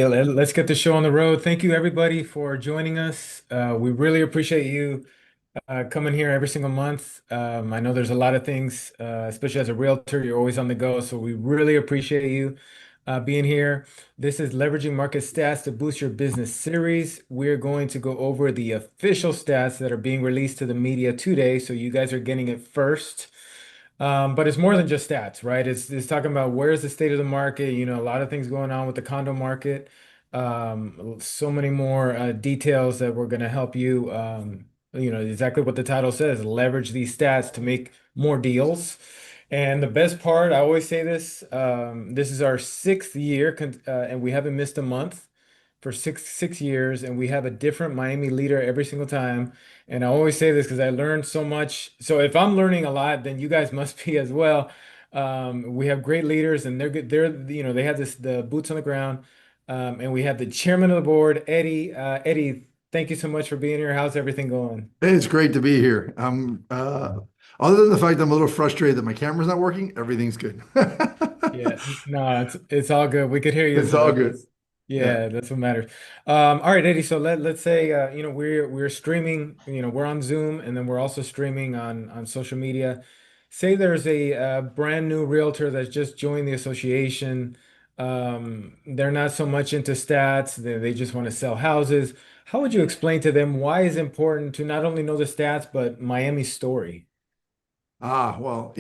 Let's get the show on the road. Thank you, everybody, for joining us. We really appreciate you coming here every single month. I know there's a lot of things, especially as a realtor, you're always on the go. So we really appreciate you being here. This is Leveraging Market Stats to Boost Your Business series. We're going to go over the official stats that are being released to the media today. So you guys are getting it first. But it's more than just stats, right? It's talking about where's the state of the market. A lot of things going on with the condo market. So many more details that we're going to help you. Exactly what the title says: leverage these stats to make more deals. And the best part, I always say this: this is our sixth year, and we haven't missed a month for six years, and we have a different Miami leader every single time. And I always say this because I learned so much. So if I'm learning a lot, then you guys must be as well. We have great leaders, and they're good. They have the boots on the ground. And we have the chairman of the board, Eddie. Eddie, thank you so much for being here. How's everything going? Hey, it's great to be here. Other than the fact I'm a little frustrated that my camera's not working, everything's good. Yeah, no, it's all good. We could hear you, It's so all good. that's Yeah. yeah, that's what matters. All right, Eddie. So let's say we're streaming. We're on Zoom, and then we're also streaming on social media. Say there's a, brand new realtor that's just joined the association. They're not so much into stats. They just want to sell houses. How would you explain to them why it's important to not only know the stats but Miami's story? Well,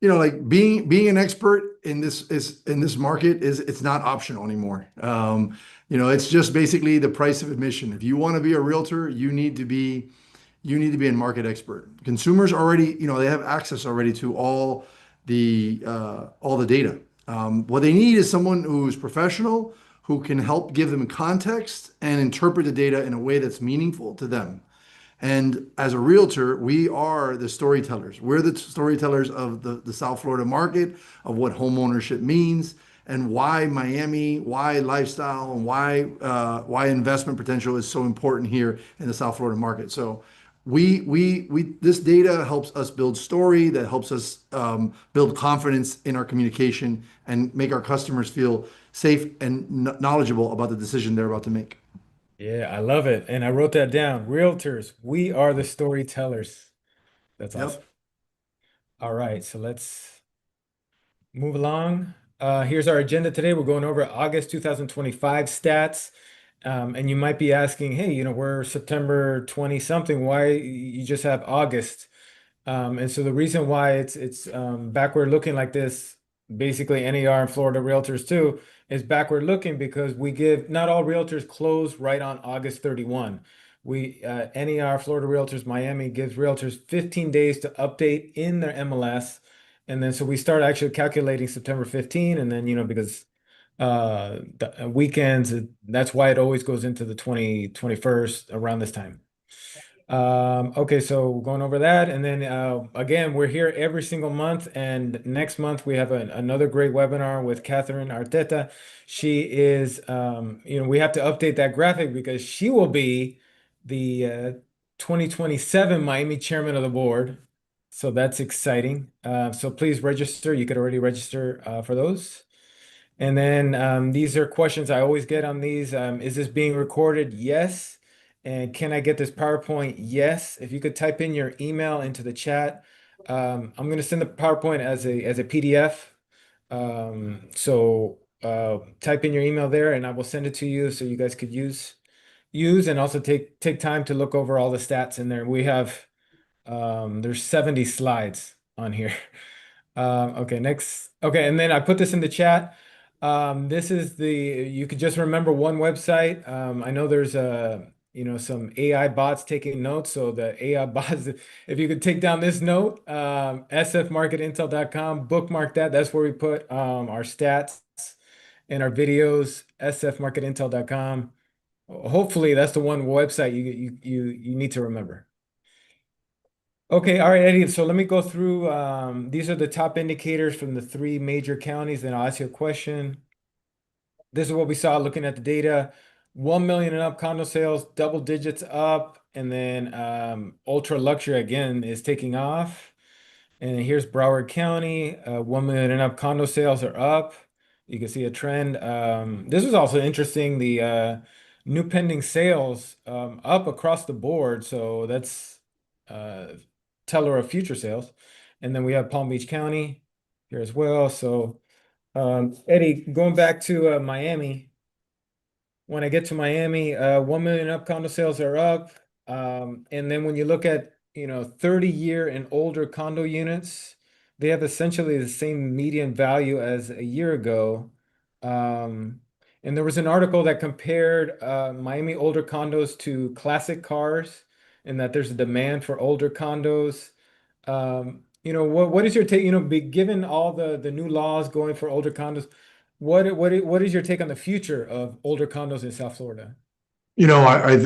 like being an expert in this market is it's not optional anymore. It's just basically the price of admission. If you want to be a realtor, you need to be a market expert. Consumers already, they have access already to all the data. What they need is someone who's professional, who can help give them context and interpret the data in a way that's meaningful to them. And as a realtor, we are the storytellers. We're the storytellers of the South Florida market, of what homeownership means, and why Miami, why lifestyle, and why investment potential is so important here in the South Florida market. So this data helps us build story, that helps us build confidence in our communication and make our customers feel safe and knowledgeable about the decision they're about to make. Yeah, I love it. And I wrote that down. Realtors, we are the storytellers. That's awesome. Yep. All right, so let's move along. Here's our agenda today. We're going over August 2025 stats. And you might be asking, hey, we're September 20 something. Why you just have August? And so the reason why it's backward looking like this, basically NAR and Florida Realtors too, is backward looking because we give not all realtors close right on August 31. NAR Florida Realtors Miami gives realtors 15 days to update in their MLS. And then so we start actually calculating September 15, and then because weekends, that's why it always goes into the 21st around this time. Okay, so going over that, and then again, we're here every single month, and next month we have another great webinar with Catherine Arteta. She is, we have to update that graphic because she will be the 2027 Miami Chairman of the Board. So that's exciting. So please register. You could already register for those. And then these are questions I always get on these. Is this being recorded? Yes. And can I get this PowerPoint? Yes. If you could type in your email into the chat. I'm going to send the PowerPoint as a PDF. So type in your email there and I will send it to you so you guys could use and also take time to look over all the stats in there. We have there's 70 slides on here. Okay, next. Okay, and then I put this in the chat. This is you could just remember one website. I know there's some AI bots taking notes. So the AI bots, if you could take down this note, sfmarketintel.com, bookmark that. That's where we put our stats and our videos, sfmarketintel.com. Hopefully that's the one website you need to remember. Okay, all right, Eddie. So let me go through. These are the top indicators from the three major counties. Then I'll ask you a question. This is what we saw looking at the data. 1 million and up condo sales, double digits up. And then ultra luxury again is taking off. And here's Broward County. 1 million and up condo sales are up. You can see a trend. This was also interesting. The new pending sales up across the board. So that's uh, teller of future sales. And then we have Palm Beach County here as well. So Eddie, going back to Miami. When I get to Miami, 1 million up condo sales are up. And then when you look at, 30-year and older condo units, they have essentially the same median value as a year ago. Um, and there was an article that compared Miami older condos to classic cars, and that there's a demand for older condos. What is your take, given all the new laws going for older condos, what is your take on the future of older condos in South Florida? I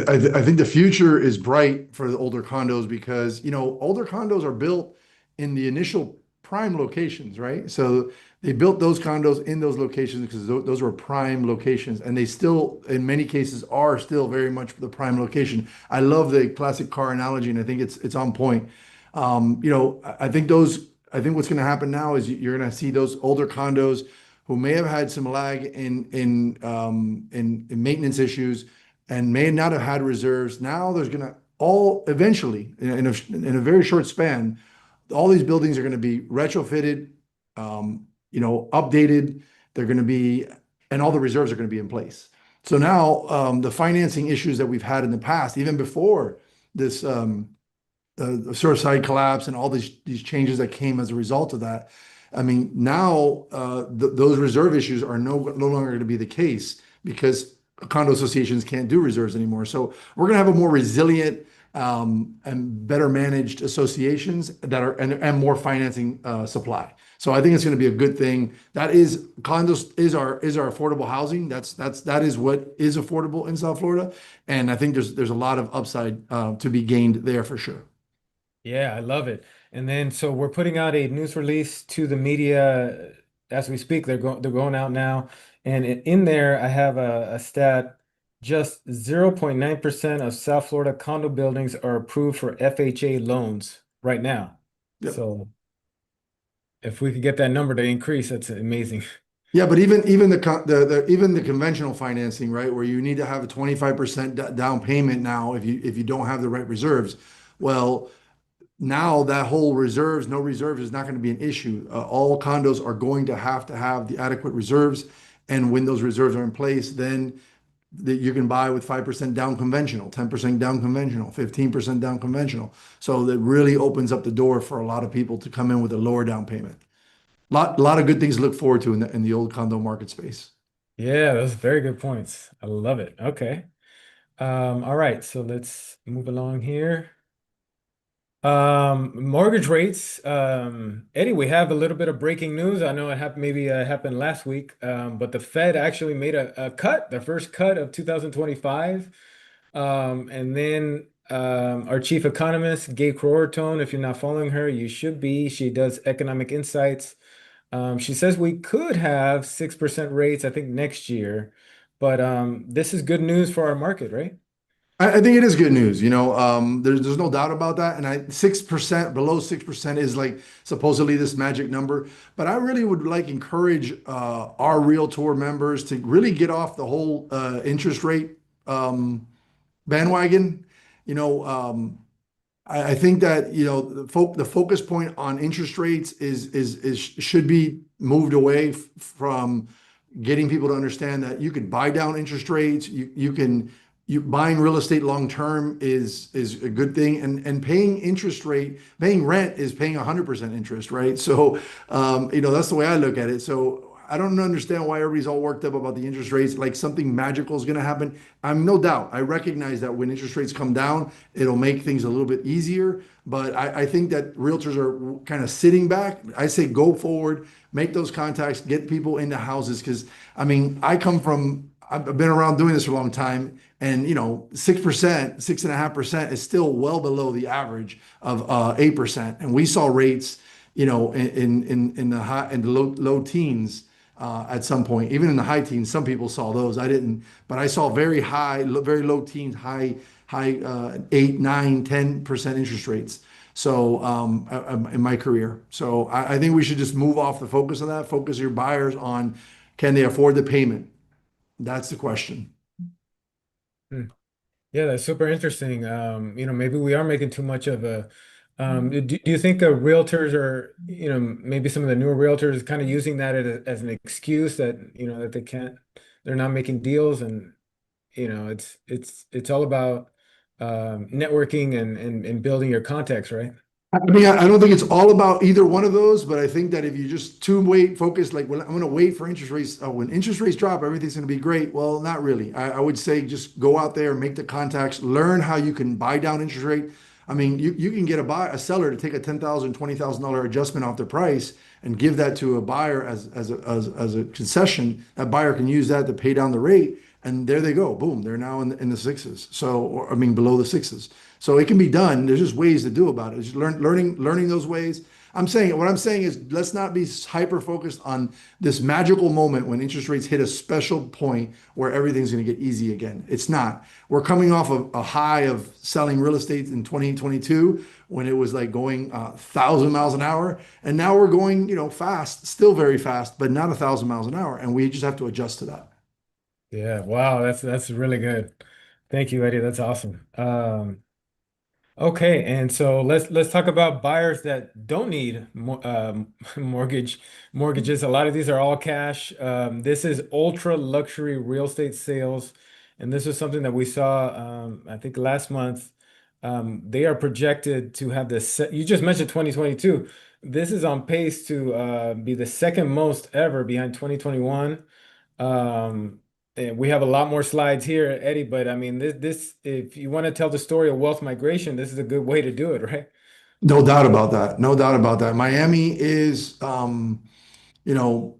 think the future is bright for the older condos because, older condos are built in the initial prime locations, right? So they built those condos in those locations because those were prime locations, and they still, in many cases, are still very much the prime location. I love the classic car analogy, and I think it's on point. I think what's going to happen now is you're going to see those older condos who may have had some lag in maintenance issues and may not have had reserves. Now there's going to all eventually, in a very short span, all these buildings are going to be retrofitted, updated. They're going to be, and all the reserves are going to be in place. So now the financing issues that we've had in the past, even before this the Surfside collapse and all these changes that came as a result of that. I mean, now those reserve issues are no longer going to be the case because condo associations can't do reserves anymore. So we're going to have a more resilient and better managed associations that are and more financing supply. So I think it's going to be a good thing. That is condos is our affordable housing. That is what is affordable in South Florida, and I think there's a lot of upside to be gained there for sure. Yeah, I love it. And then so we're putting out a news release to the media as we speak. They're going out now. And in there I have a stat, just 0.9% of South Florida condo buildings are approved for FHA loans right now. Yep. So if we could get that number to increase, that's amazing. Yeah, but even the conventional financing, right, where you need to have a 25% down payment now if you don't have the right reserves. Well, now that whole no reserves is not going to be an issue. All condos are going to have the adequate reserves, and when those reserves are in place, then that you can buy with 5% down conventional, 10% down conventional, 15% down conventional. So that really opens up the door for a lot of people to come in with a lower down payment. Lot of good things to look forward to in the old condo market space. Yeah, those are very good points. I love it. Okay. All right, so let's move along here. Mortgage rates. Eddie, we have a little bit of breaking news. I know it happened maybe happened last week, but the Fed actually made a cut, the first cut of 2025. And then our chief economist, Gay Crortone, if you're not following her, you should be. She does economic insights. She says we could have 6% rates, I think, next year. But this is good news for our market, right? I think it is good news. There's no doubt about that. And 6% below 6% is like supposedly this magic number. But I really would like encourage our Realtor members to really get off the whole interest rate bandwagon. You know, I think that the focus point on interest rates is should be moved away from getting people to understand that you can buy down interest rates. You buying real estate long term is a good thing, and paying rent is paying 100% interest, right? So that's the way I look at it. So I don't understand why everybody's all worked up about the interest rates, like something magical is going to happen. I'm no doubt. I recognize that when interest rates come down, it'll make things a little bit easier. But I think that realtors are kind of sitting back. I say go forward, make those contacts, get people into houses. Because I mean, I've been around doing this for a long time, and 6%, 6.5% is still well below the average of 8%. And we saw rates, in the low teens at some point, even in the high teens. Some people saw those. I didn't, but I saw very high, very low teens, high 8, 9, 10% interest rates. So in my career, so I think we should just move off the focus of that. Focus your buyers on Can they afford the payment? That's the question. Hmm. Yeah, that's super interesting. Maybe we are making too much of a. Do you think realtors are, maybe some of the newer realtors kind of using that as an excuse that, that they can't, they're not making deals, and it's all about networking and building your contacts, right? I mean, I don't think it's all about either one of those, but I think that if you just too wait focused, like, well, I'm going to wait for interest rates. When interest rates drop, everything's going to be great. Well, not really. I would say just go out there, make the contacts, learn how you can buy down interest rate. I mean, you can get a seller to take a $10,000, $20,000 adjustment off their price and give that to a buyer as a concession. That buyer can use that to pay down the rate, and there they go. Boom, they're now in the sixes. So, or, I mean, below the sixes. So it can be done. There's just ways to do about it. It's just learning those ways. What I'm saying is let's not be hyper focused on this magical moment when interest rates hit a special point where everything's going to get easy again. It's not. We're coming off of a high of selling real estate in 2022 when it was like going 1,000 miles an hour, and now we're going, fast, still very fast, but not 1,000 miles an hour, and we just have to adjust to that. Yeah, wow, that's really good. Thank you, Eddie. That's awesome. Okay, and so let's talk about buyers that don't need mortgages. A lot of these are all cash. This is ultra luxury real estate sales, and this is something that we saw, I think last month. They are projected to have you just mentioned 2022. This is on pace to be the second most ever behind 2021. Um, and we have a lot more slides here, Eddie, but I mean, if you want to tell the story of wealth migration, this is a good way to do it, right? No doubt about that. No doubt about that. Miami is, you know,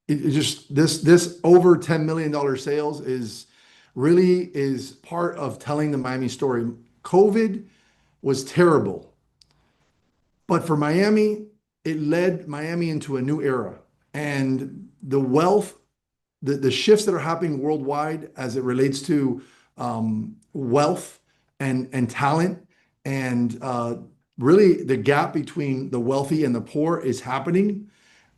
it just this over $10 million sales is part of telling the Miami story. COVID was terrible, but for Miami, it led Miami into a new era. And the wealth, the shifts that are happening worldwide as it relates to wealth and talent and really the gap between the wealthy and the poor is happening.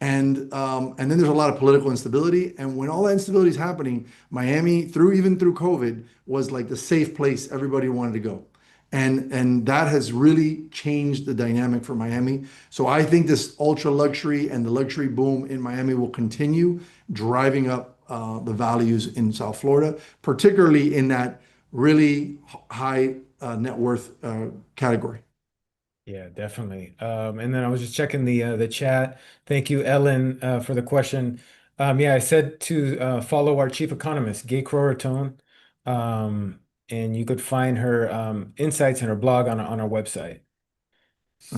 And then there's a lot of political instability. And when all that instability is happening, Miami, even through COVID, was like the safe place everybody wanted to go. And that has really changed the dynamic for Miami. So I think this ultra luxury and the luxury boom in Miami will continue driving up the values in South Florida, particularly in that really high net worth category. Yeah, definitely. And then I was just checking the chat. Thank you, Ellen, for the question. Yeah, I said to follow our chief economist, Gay Croratone, um, and you could find her insights in her blog on our website.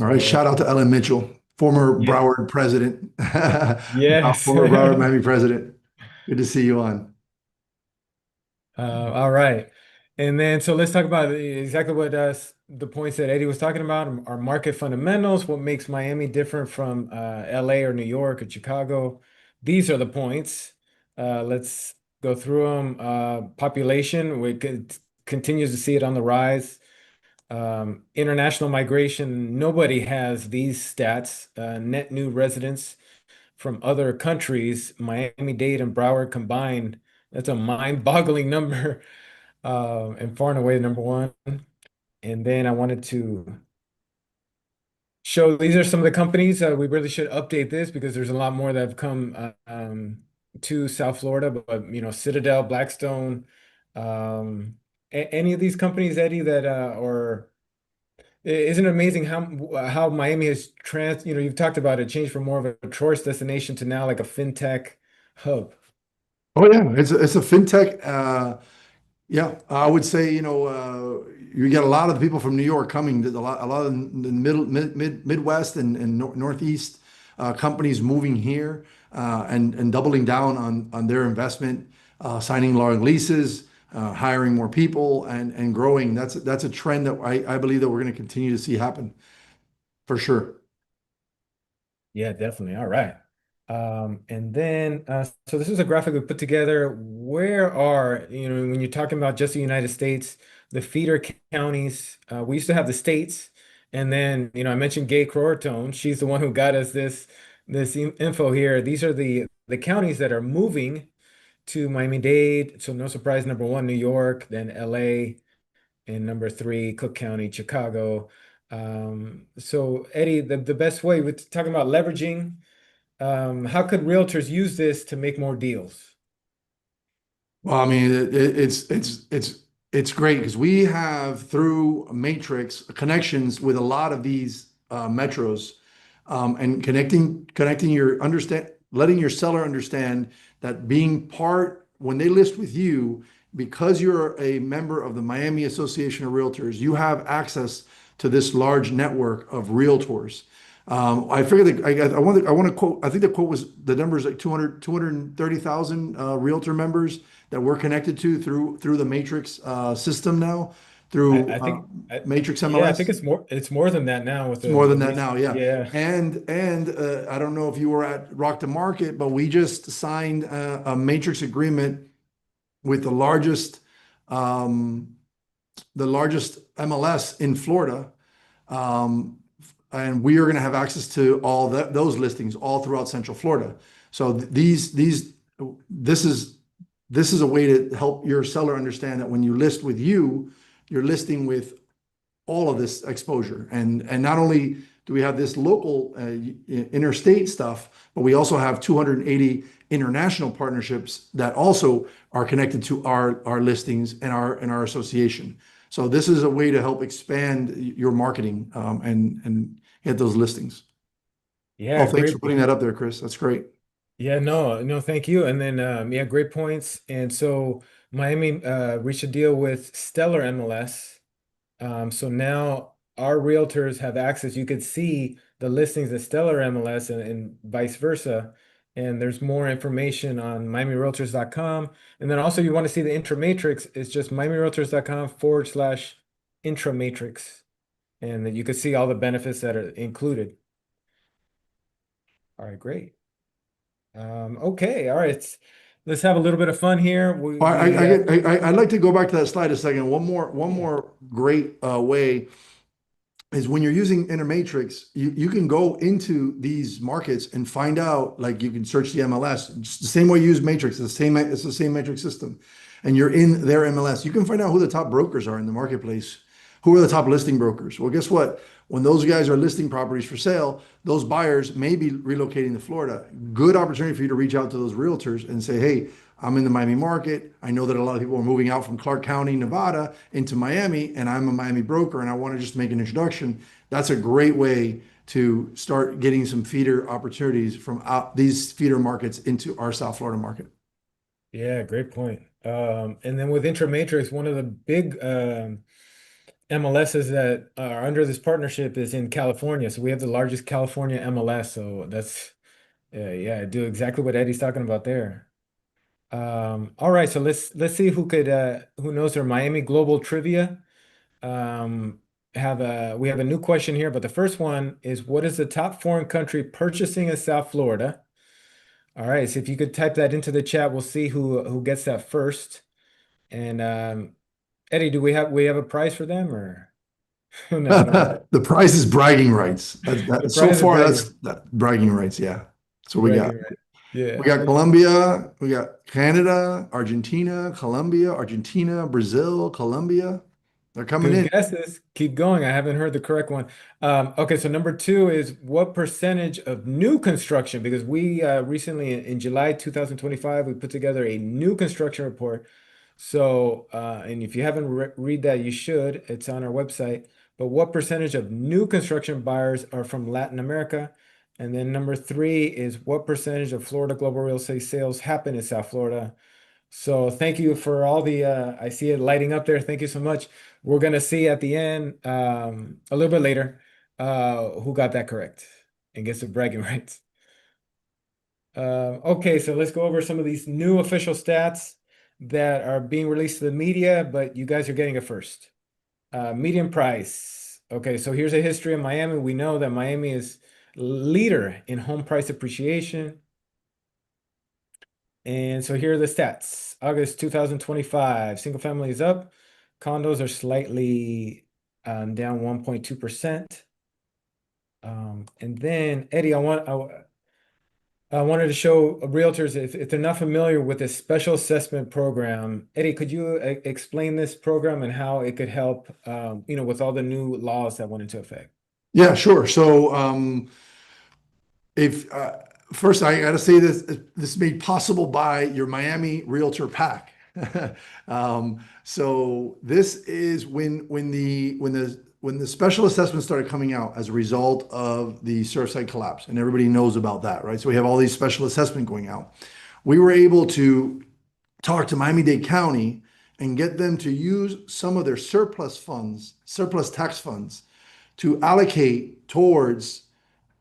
All right. So Shout out to Ellen Mitchell, former yeah, Broward president, now yes. former Broward Miami president. Good to see you on. All right. And then, so let's talk about exactly what the points that Eddie was talking about are market fundamentals, what makes Miami different from LA or New York or Chicago. These are the points. Let's go through them. Population, continues to see it on the rise. International migration, nobody has these stats. Net new residents from other countries, Miami-Dade and Broward combined, that's a mind-boggling number, and far and away number one. And then I wanted to show these are some of the companies. We really should update this because there's a lot more that have come to South Florida, but Citadel, Blackstone, any of these companies, Eddie, that or isn't it amazing how Miami has you've talked about it, changed from more of a tourist destination to now like a fintech hub. Oh yeah, it's a fintech. Yeah, I would say, you get a lot of the people from New York coming. There's a lot of the Midwest and Northeast companies moving here and doubling down on their investment, signing long leases, hiring more people, and growing. That's a trend that I believe that we're going to continue to see happen for sure. Yeah, definitely. All right. And then, so this is a graphic we put together. Where are, when you're talking about just the United States, the feeder counties, we used to have the states. And then, I mentioned Gay Croratone. She's the one who got us this this info here. These are the counties that are moving to Miami-Dade. So no surprise, number one, New York, then LA, and number three, Cook County, Chicago. So Eddie, the best way we're talking about leveraging, how could realtors use this to make more deals? Well, I mean, it's great because we have through Matrix connections with a lot of these metros, and connecting your understand, letting your seller understand that being part when they list with you, because you're a member of the Miami Association of Realtors, you have access to this large network of realtors. I figured that I want to quote, I think the quote was the number is like 230,000 realtor members that we're connected to through the Matrix system now, through I think, Matrix yeah, I think MLS. it's more than that now with It's more the than that now, recent, yeah. yeah. And I don't know if you were at Rock the Market, but we just signed a Matrix agreement with um, the largest MLS in Florida, um, and we are going to have access to all those listings all throughout Central Florida. So this is this is a way to help your seller understand that when you list with you, you're listing with all of this exposure. And not only do we have this local interstate stuff, but we also have 280 international partnerships that also are connected to our listings and our association. So this is a way to help expand your marketing, and get those listings. Oh, Yeah, thanks great. for putting that up there, Chris. That's great. Yeah, no, thank you. And then yeah, great points. And so Miami reached a deal with Stellar MLS. So now our realtors have access. You could see the listings of Stellar MLS and vice versa. And there's more information on MiamiRealtors.com. And then also you want to see the Intramatrix, it's just MiamiRealtors.com/Intramatrix. And then you could see all the benefits that are included. All right, great. Okay, all right. Let's have a little bit of fun here. I'd like to go back to that slide a second. One Yeah. more great way is when you're using Intermatrix, you can go into these markets and find out, like you can search the MLS, just the same way you use Matrix, it's the same Matrix system, and you're in their MLS. You can find out who the top brokers are in the marketplace, who are the top listing brokers. Well, guess what? When those guys are listing properties for sale, those buyers may be relocating to Florida. Good opportunity for you to reach out to those realtors and say, hey, I'm in the Miami market. I know that a lot of people are moving out from Clark County, Nevada into Miami, and I'm a Miami broker and I want to just make an introduction. That's a great way to start getting some feeder opportunities from these feeder markets into our South Florida market. Yeah, great point. And then with Intramatrix, one of the big MLSs that are under this partnership is in California. So we have the largest California MLS. So that's yeah, do exactly what Eddie's talking about there. All right, so let's see who knows their Miami Global trivia. Um, we have a new question here, but the first one is what is the top foreign country purchasing in South Florida? All right, so if you could type that into the chat, we'll see who gets that first. And Eddie, do we have a prize for them or no, no. The price is bragging rights. The So prize is far, bragging, that bragging rights. Yeah. So we got. bragging, right? Yeah. We got Colombia, we got Canada, Argentina, Colombia, Argentina, Brazil, Colombia. They're coming Good in. guesses. Keep going. I haven't heard the correct one. Okay, so number two is what percentage of new construction? Because we recently in July 2025, we put together a new construction report. So, and if you haven't read that, you should. It's on our website. But what percentage of new construction buyers are from Latin America? And then number three is what percentage of Florida global real estate sales happen in South Florida? So thank you for all the, I see it lighting up there. Thank you so much. We're gonna see at the end, a little bit later, who got that correct and gets the bragging rights. Okay, so let's go over some of these new official stats that are being released to the media, but you guys are getting it first. Median price. Okay, so here's a history of Miami. We know that Miami is leader in home price appreciation. And so here are the stats. August 2025, single family is up. Condos are slightly down 1.2%. And then Eddie, I wanted to show realtors if they're not familiar with this special assessment program. Eddie, could you explain this program and how it could help, with all the new laws that went into effect? Yeah, sure. So, if first I got to say this is made possible by your Miami Realtor Pack. So this is when the special assessment started coming out as a result of the Surfside collapse, and everybody knows about that, right? So we have all these special assessment going out. We were able to talk to Miami-Dade County and get them to use some of their surplus funds, surplus tax funds, to allocate towards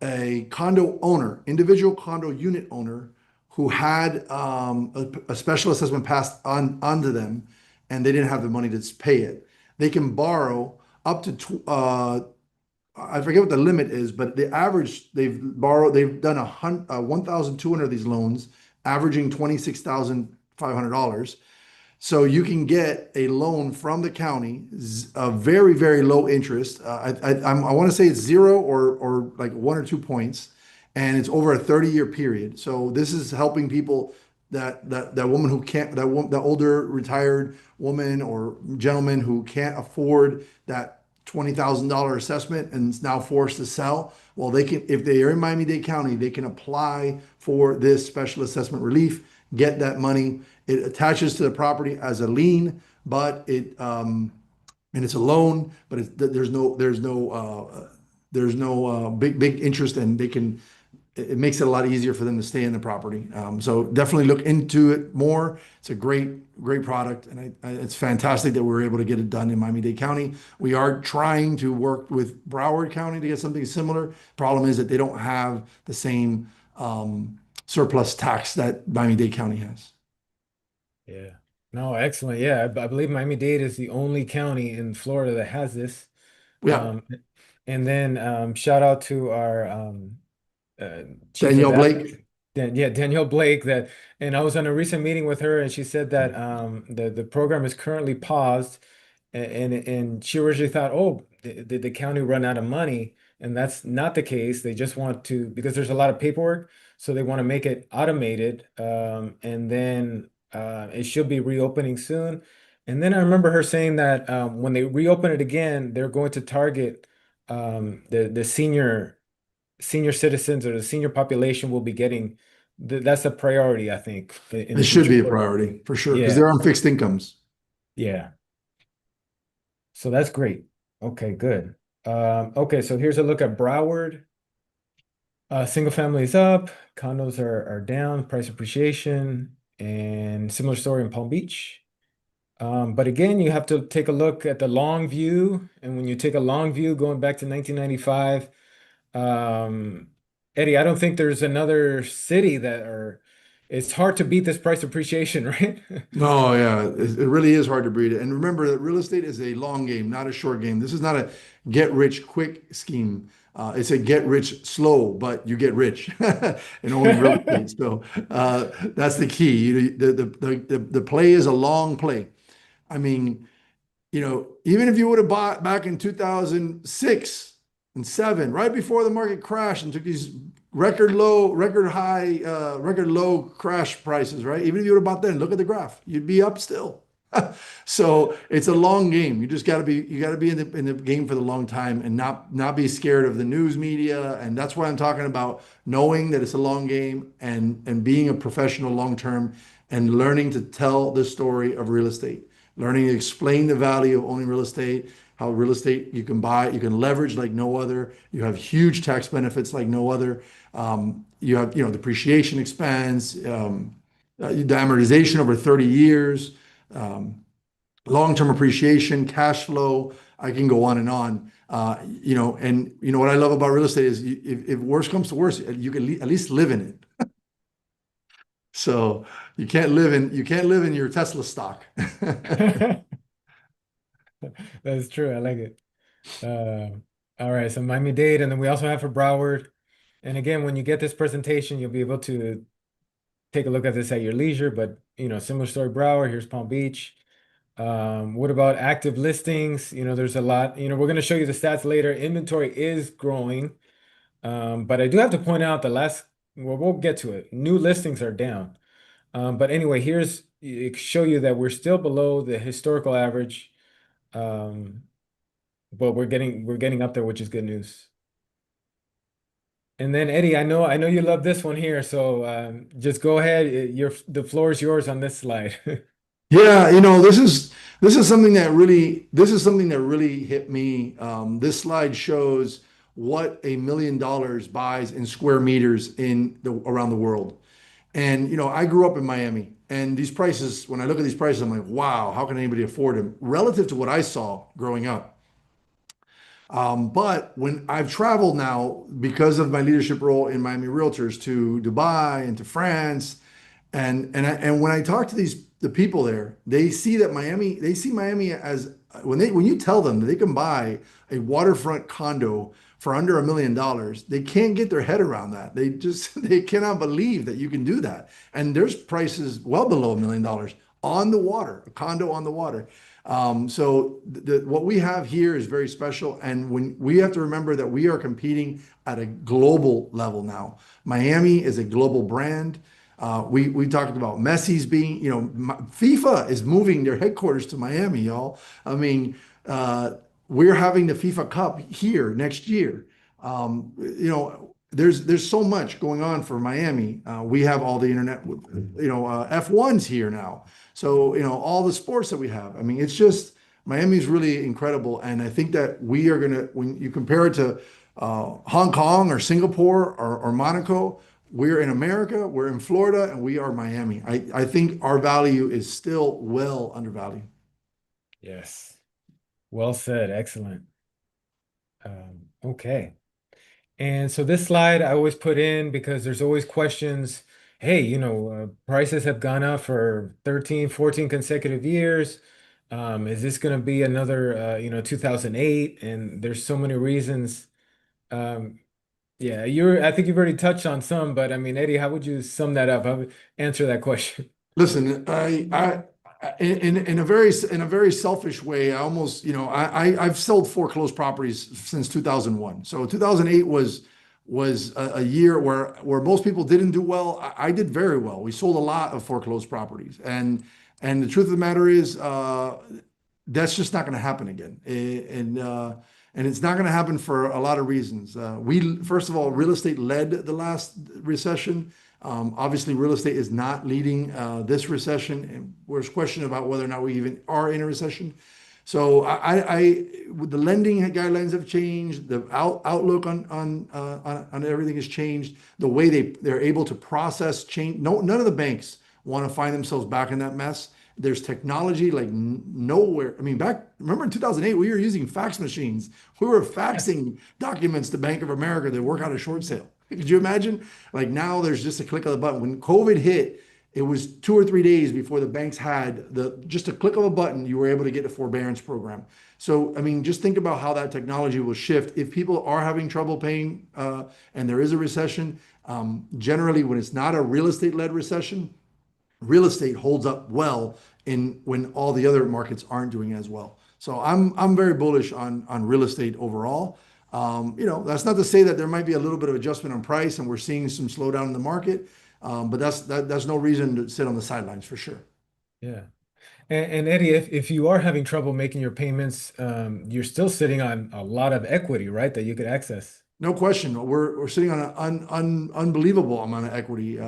a condo owner, individual condo unit owner who had a special assessment passed onto them, and they didn't have the money to pay it. They can borrow up to I forget what the limit is, but the average they've done 1,200 of these loans, averaging $26,500. So you can get a loan from the county, a very, very low interest. I want to say it's zero or like 1 or 2 points, and it's over a 30-year period. So this is helping people that woman who can't that older retired woman or gentleman who can't afford that $20,000 assessment and is now forced to sell. Well, they can, if they are in Miami-Dade County, they can apply for this special assessment relief, get that money. It attaches to the property as a lien, but and it's a loan, but there's no big interest, and it makes it a lot easier for them to stay in the property. So definitely look into it more. It's a great product, and it's fantastic that we were able to get it done in Miami-Dade County. We are trying to work with Broward County to get something similar. Problem is that they don't have the same surplus tax that Miami-Dade County has. Yeah. No, excellent. Yeah, I believe Miami-Dade is the only county in Florida that has this. Yeah, Um, and then shout out to our uh, chief of Danielle that. Blake. Yeah, Danielle Blake. And I was on a recent meeting with her, and she said that the program is currently paused, and she originally thought, oh, did the county run out of money? And that's not the case. They just want to, because there's a lot of paperwork, so they want to make it automated, and then it should be reopening soon. And then I remember her saying that when they reopen it again, they're going to target the senior citizens or the senior population will be getting that's a priority, I think, in It the should future. be a priority for sure because they're Yeah, on fixed incomes. yeah. So that's great. Okay, good. Okay, so here's a look at Broward. Single family is up, condos are down, price appreciation, and similar story in Palm Beach. But again, you have to take a look at the long view, and when you take a long view going back to 1995, Um, Eddie, I don't think there's another city that are it's hard to beat this price appreciation, right? Oh yeah, it really is hard to breed it. And remember that real estate is a long game, not a short game. This is not a get rich quick scheme. It's a get rich slow, but you get rich in owning real estate. So that's the key. The play is a long play. I mean, even if you would have bought back in 2006 and seven, right before the market crashed and took these record low, record high, record low crash prices, right? Even if you would have bought then, look at the graph, you'd be up still. So it's a long game. You got to be in the game for the long time and not be scared of the news media. And that's why I'm talking about knowing that it's a long game and being a professional long term and learning to tell the story of real estate, learning to explain the value of owning real estate, how real estate you can buy, you can leverage like no other. You have huge tax benefits like no other. You have, depreciation expense, the amortization over 30 years, long-term appreciation, cash flow. I can go on and on. And what I love about real estate is if worse comes to worse, you can at least live in it. So you can't live in your Tesla stock. That's true. I like it. All right, so Miami-Dade, and then we also have for Broward. And again, when you get this presentation, you'll be able to take a look at this at your leisure. But similar story, Broward. Here's Palm Beach. What about active listings? There's a lot. We're going to show you the stats later. Inventory is growing. But I do have to point out the last well, we'll get to it. New listings are down. But anyway, here's show you that we're still below the historical average. Um, but we're getting up there, which is good news. And then Eddie, I know you love this one here, so just go ahead. The floor is yours on this slide. Yeah, this is something that really hit me. This slide shows what $1 million buys in square meters around the world. And I grew up in Miami, and these prices, when I look at these prices, I'm like, wow, how can anybody afford them relative to what I saw growing up? But when I've traveled now because of my leadership role in Miami Realtors to Dubai and to France, and when I talk to the people there, they see Miami as when you tell them that they can buy a waterfront condo for under $1 million, they can't get their head around that. They just they cannot believe that you can do that. And there's prices well below $1 million on the water, a condo on the water. What we have here is very special, and when we have to remember that we are competing at a global level now. Miami is a global brand. We talked about Messi's being, FIFA is moving their headquarters to Miami, y'all. I mean, we're having the FIFA Cup here next year. There's so much going on for Miami. We have all the internet, F1's here now. So, all the sports that we have. I mean, it's just Miami's really incredible. And I think that we are gonna, when you compare it to Hong Kong or Singapore or Monaco, we're in America, we're in Florida, and we are Miami. I think our value is still well undervalued. Yes. Well said. Excellent. Okay. And so this slide I always put in because there's always questions. Hey, prices have gone up for 13, 14 consecutive years. Is this going to be another, 2008? And there's so many reasons. Um, yeah, I think you've already touched on some, but I mean, Eddie, how would you sum that up? How would answer that question? Listen, in a very selfish way, I almost, I've sold foreclosed properties since 2001. So 2008 was a year where most people didn't do well. I did very well. We sold a lot of foreclosed properties, and the truth of the matter is, that's just not going to happen again. And it's not going to happen for a lot of reasons. We first of all, real estate led the last recession. Obviously, real estate is not leading this recession, and there's question about whether or not we even are in a recession. So the lending guidelines have changed. The outlook on everything has changed. The way they're able to process change. No, none of the banks want to find themselves back in that mess. There's technology like nowhere. I mean, remember in 2008, we were using fax machines. We were faxing documents to Bank of America that work out a short sale. Could you imagine? Like now there's just a click of the button. When COVID hit, it was 2 or 3 days before the banks had just a click of a button, you were able to get a forbearance program. So, I mean, just think about how that technology will shift. If people are having trouble paying and there is a recession, generally when it's not a real estate led recession, real estate holds up well in when all the other markets aren't doing as well. So I'm very bullish on real estate overall. That's not to say that there might be a little bit of adjustment on price and we're seeing some slowdown in the market, but that's no reason to sit on the sidelines for sure. Yeah. And Eddie, if you are having trouble making your payments, you're still sitting on a lot of equity, right? That you could access. No question. We're sitting on an unbelievable amount of equity.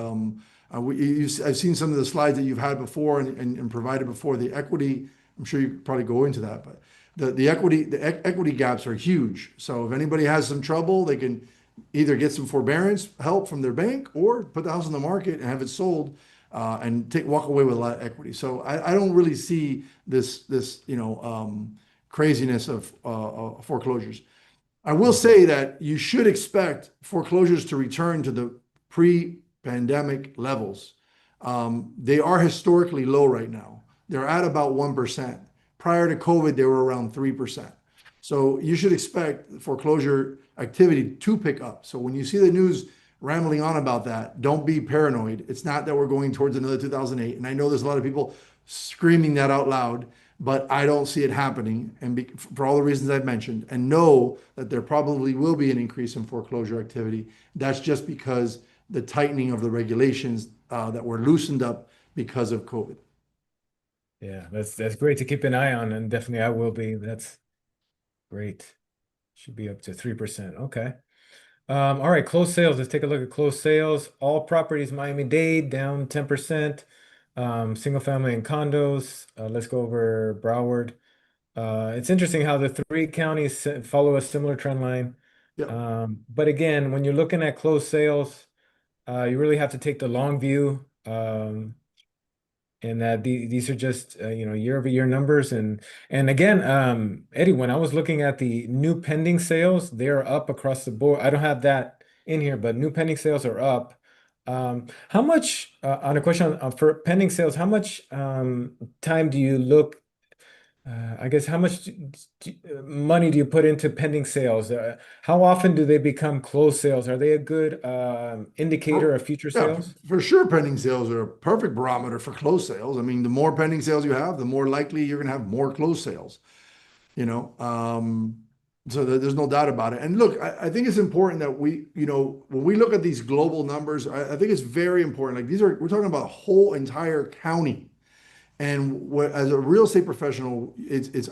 I've seen some of the slides that you've had before and provided before. The equity, I'm sure you could probably go into that, but the equity gaps are huge. So if anybody has some trouble, they can either get some forbearance help from their bank or put the house on the market and have it sold and walk away with a lot of equity. So I don't really see this craziness of foreclosures. I will say that you should expect foreclosures to return to the pre-pandemic levels. They are historically low right now. They're at about 1%. Prior to COVID, they were around 3%. So you should expect foreclosure activity to pick up. So when you see the news rambling on about that, don't be paranoid. It's not that we're going towards another 2008. And I know there's a lot of people screaming that out loud, but I don't see it happening, and for all the reasons I've mentioned, and know that there probably will be an increase in foreclosure activity. That's just because the tightening of the regulations that were loosened up because of COVID. Yeah, that's great to keep an eye on, and definitely I will be. That's great. Should be up to 3%. Okay. All right, closed sales. Let's take a look at closed sales. All properties Miami-Dade down 10%. Single family and condos. Let's go over Broward. It's interesting how the three counties follow a similar trend line. Yep. But again, when you're looking at closed sales, you really have to take the long view. And that these are just year over year numbers, and again, Eddie, when I was looking at the new pending sales, they're up across the board. I don't have that in here, but new pending sales are up. How much on a question for pending sales, how much time do you look, I guess, how much money do you put into pending sales? How often do they become closed sales? Are they a good indicator Oh, of future yeah, sales? for sure, pending sales are a perfect barometer for closed sales. I mean, the more pending sales you have, the more likely you're going to have more closed sales. You know, so there's no doubt about it. And look, I think it's important that when we look at these global numbers, I think it's very important. Like we're talking about a whole entire county. And as a real estate professional, it's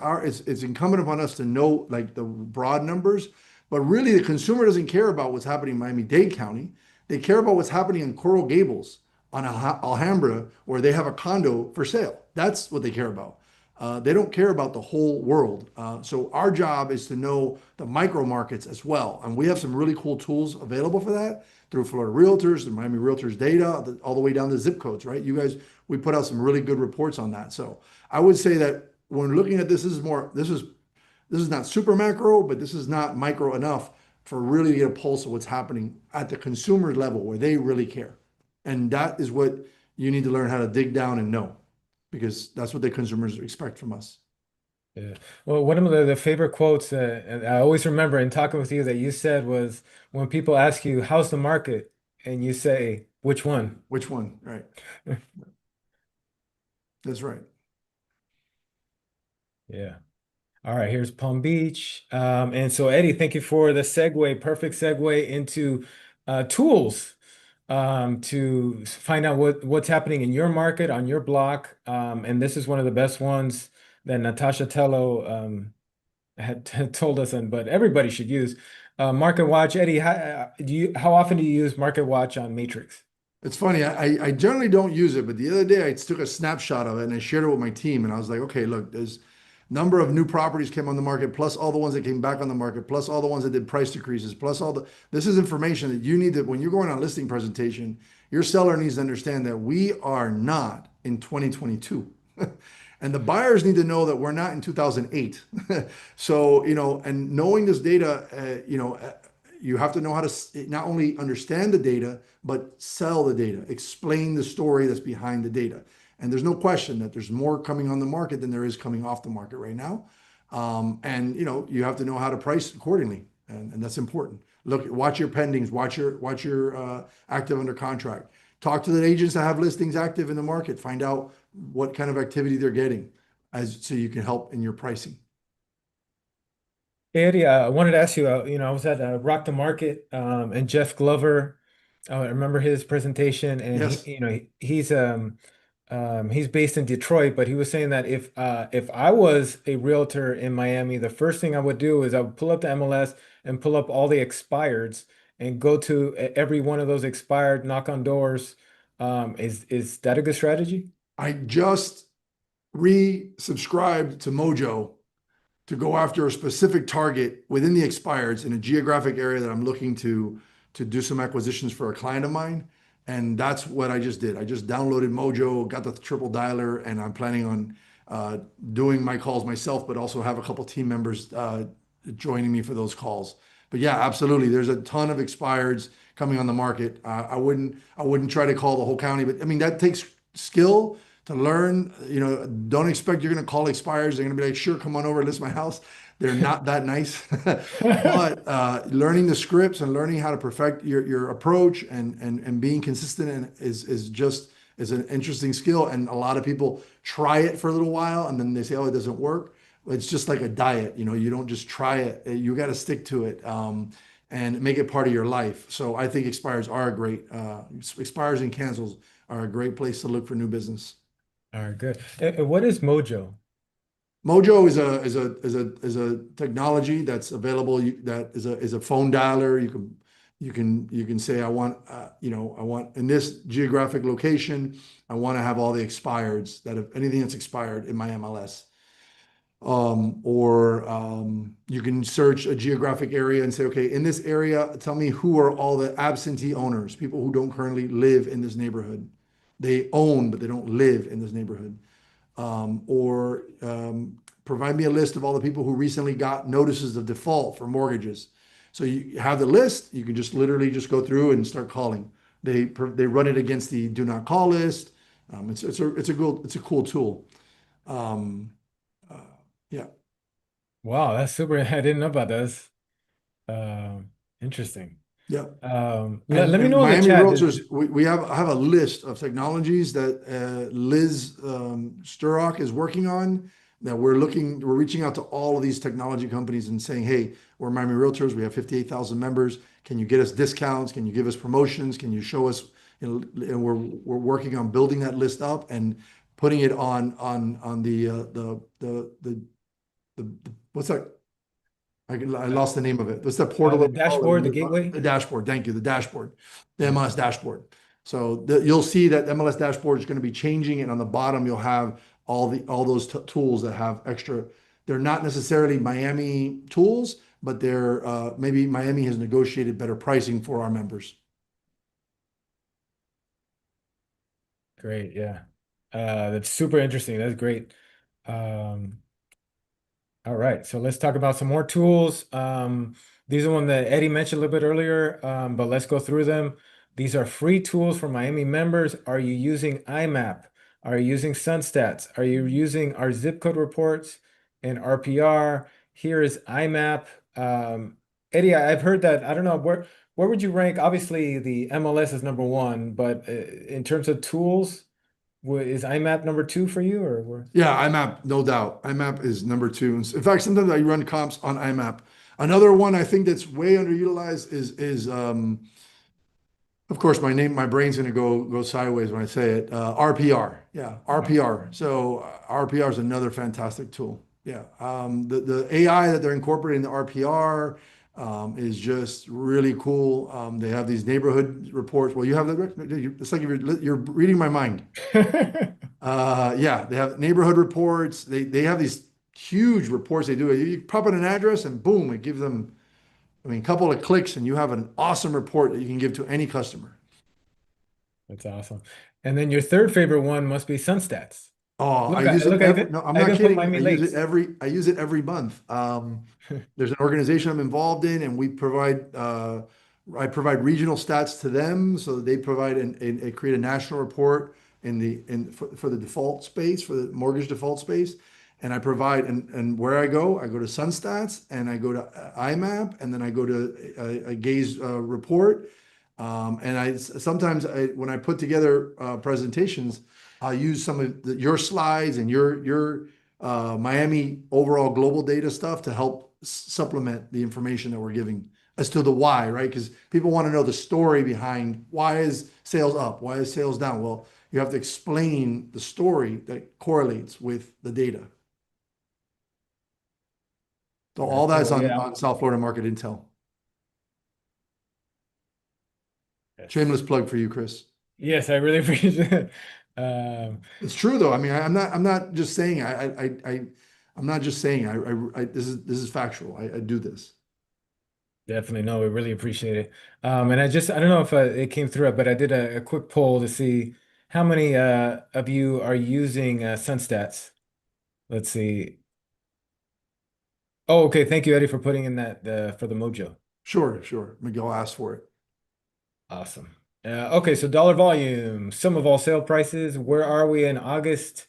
incumbent upon us to know like the broad numbers, but really the consumer doesn't care about what's happening in Miami-Dade County. They care about what's happening in Coral Gables on Alhambra, where they have a condo for sale. That's what they care about. They don't care about the whole world. So our job is to know the micro markets as well, and we have some really cool tools available for that through Florida Realtors, the Miami Realtors data, all the way down to zip codes. Right? You guys, we put out some really good reports on that. So I would say that when looking at this, this is not super macro, but this is not micro enough for really to get a pulse of what's happening at the consumer level where they really care. And that is what you need to learn how to dig down and know, because that's what the consumers expect from us. Yeah. Well, one of the favorite quotes and I always remember in talking with you that you said was when people ask you, how's the market? And you say, which one? Which one? Right. That's right. Yeah. All right, here's Palm Beach. And so, Eddie, thank you for the segue, perfect segue into tools to find out what's happening in your market, on your block. And this is one of the best ones that Natasha Tello had told us, and but everybody should use Market Watch. Eddie, how often do you use Market Watch on Matrix? It's funny. I generally don't use it, but the other day I took a snapshot of it and I shared it with my team. And I was like, okay, look, there's number of new properties came on the market, plus all the ones that came back on the market, plus all the ones that did price decreases, plus all the. This is information that you need to when you're going on a listing presentation. Your seller needs to understand that we are not in 2022. And the buyers need to know that we're not in 2008. So, and knowing this data, you have to know how to not only understand the data, but sell the data, explain the story that's behind the data. And there's no question that there's more coming on the market than there is coming off the market right now. And you have to know how to price accordingly, and that's important. Look, watch your pendings, watch your active under contract. Talk to the agents that have listings active in the market. Find out what kind of activity they're getting, so you can help in your pricing. Hey, Eddie, I wanted to ask you, I was at Rock the Market, and Jeff Glover, I remember his presentation, and Yes, he's based in Detroit, but he was saying that if I was a realtor in Miami, the first thing I would do is I would pull up the MLS and pull up all the expireds and go to every one of those expired, knock on doors. Is that a good strategy? I just resubscribed to Mojo to go after a specific target within the expireds in a geographic area that I'm looking to do some acquisitions for a client of mine. And that's what I just did. I just downloaded Mojo, got the triple dialer, and I'm planning on uh, doing my calls myself, but also have a couple team members joining me for those calls. But yeah, absolutely. There's a ton of expireds coming on the market. I wouldn't try to call the whole county, but I mean that takes skill to learn. Don't expect you're going to call expires. They're going to be like, sure, come on over, list my house. They're not that nice. But learning the scripts and learning how to perfect your approach and being consistent is an interesting skill. And a lot of people try it for a little while and then they say, oh, it doesn't work. It's just like a diet. You don't just try it. You got to stick to it. and make it part of your life. So I think expires are a great, expires and cancels are a great place to look for new business. All right, good. What is Mojo? Mojo is a technology that's available. That is a phone dialer. You can say I want I want in this geographic location. I want to have all the expireds that have anything that's expired in my MLS. Or you can search a geographic area and say, okay, in this area, tell me who are all the absentee owners, people who don't currently live in this neighborhood. They own, but they don't live in this neighborhood. Or provide me a list of all the people who recently got notices of default for mortgages. So you have the list, you can just literally just go through and start calling. They run it against the do not call list. It's a cool tool. Um, uh, yeah. Wow, that's super. I didn't know about this. Um, Interesting. Yeah. Let me And know in the Miami chat. Realtors, we have a list of technologies that Liz Sturrock is working on that we're reaching out to all of these technology companies and saying, hey, we're Miami Realtors. We have 58,000 members. Can you get us discounts? Can you give us promotions? Can you show us, and we're working on building that list up and putting it on the what's that? I Uh, lost the name of it. What's that portal the that we call dashboard, the it? gateway. The dashboard. Thank you. The dashboard, the Yeah, MLS dashboard. So you'll see that MLS dashboard is going to be changing, and on the bottom you'll have all those tools that have extra. They're not necessarily Miami tools, but they're maybe Miami has negotiated better pricing for our members. great. Yeah, that's super interesting. That's great. Um, All right, so let's talk about some more tools. These are one that Eddie mentioned a little bit earlier, but let's go through them. These are free tools for Miami members. Are you using IMAP? Are you using SunStats? Are you using our zip code reports and RPR? Here is IMAP. Eddie, I've heard that. I don't know where would you rank? Obviously, the MLS is number one, but in terms of tools, is IMAP number two for you, or where? Yeah, IMAP, no doubt. IMAP is number two. In fact, sometimes I run comps on IMAP. Another one I think that's way underutilized is of course, my brain's going to go sideways when I say it. RPR, yeah, Oh, RPR. So RPR is another fantastic tool. Yeah, the AI that they're incorporating in the RPR is just really cool. They have these neighborhood reports. Well, you have it's like if you're reading my mind. Yeah, they have neighborhood reports. They have these huge reports they do. You pop in an address and boom, it gives them. I mean, a couple of clicks and you have an awesome report that you can give to any customer. That's awesome. And then your third favorite one must be SunStats. Oh, I Look, use it every, no, I'm I not even put kidding. Miami Lakes. I use it every month. There's an organization I'm involved in and I provide regional stats to them. So they provide create a national report for the default space, for the mortgage default space. And I provide, and where I go to SunStats and I go to IMAP and then I go to a Gaze report. And sometimes when I put together presentations, I'll use some of your slides and your Miami overall global data stuff to help supplement the information that we're giving as to the why, right? Because people want to know the story behind why is sales up, why is sales down. Well, you have to explain the story that correlates with the data. So Very all that's cool. on Yeah. on South Florida Market Intel. Yes. Shameless plug for you, Chris. Yes, I really appreciate it. Um, It's true though. I mean, I'm not just saying I'm not just saying this is factual. I do this. Definitely. No, we really appreciate it. And I don't know if it came through, but I did a quick poll to see how many of you are using SunStats. Let's see. Oh, okay. Thank you, Eddie, for putting in that for the Mojo. Sure, sure. Miguel asked for it. Awesome. Okay, so dollar volume, sum of all sale prices. Where are we in August?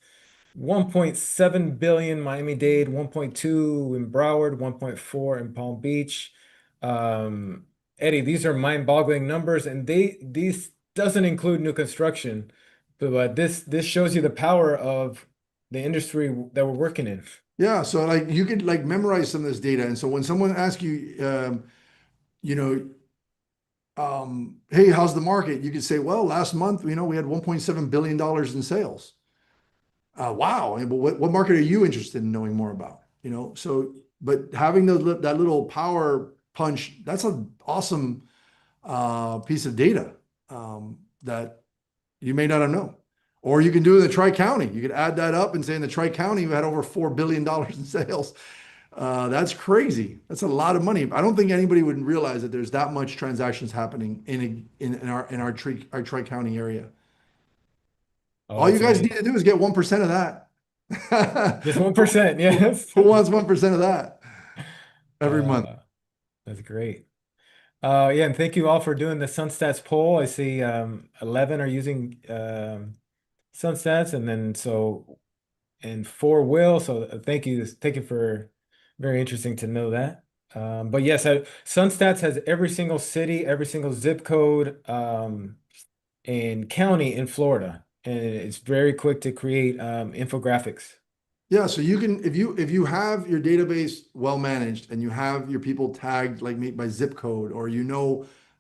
1.7 billion Miami-Dade, 1.2 in Broward, 1.4 in Palm Beach. Um, Eddie, these are mind-boggling numbers, and these doesn't include new construction, but this shows you the power of the industry that we're working in. Yeah, so like you could like memorize some of this data. And so when someone asks you, you know, hey, how's the market? You could say, well, last month, we had $1.7 billion in sales. Wow. But what market are you interested in knowing more about? So, but having that little power punch, that's an awesome piece of data that you may not have known. Or you can do it in the Tri-County. You could add that up and say in the Tri-County, we had over $4 billion in sales. That's crazy. That's a lot of money. I don't think anybody would realize that there's that much transactions happening in our Tri-County area. Oh, All you it's guys need amazing. to do is get 1% of that. Just Who, 1%, who, yes. who wants 1% of that every month? Uh, that's great. Yeah, and thank you all for doing the SunStats poll. I see 11 are using SunStats, and then so and four will. So thank you, for very interesting to know that. But yes, SunStats has every single city, every single zip code, and county in Florida, and it's very quick to create infographics. Yeah, so you can if you have your database well managed and you have your people tagged like me by zip code, or you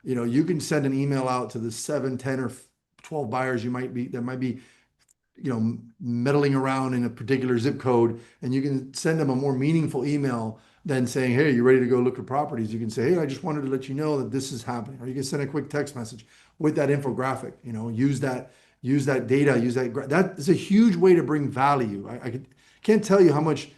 can send an email out to the 7, 10, or 12 buyers that might be meddling around in a particular zip code, and you can send them a more meaningful email than saying, "Hey, you ready to go look at properties?" You can say, "Hey, I just wanted to let you know that this is happening," or you can send a quick text message with that infographic. Use that data, that is a huge way to bring value. Can't tell you how much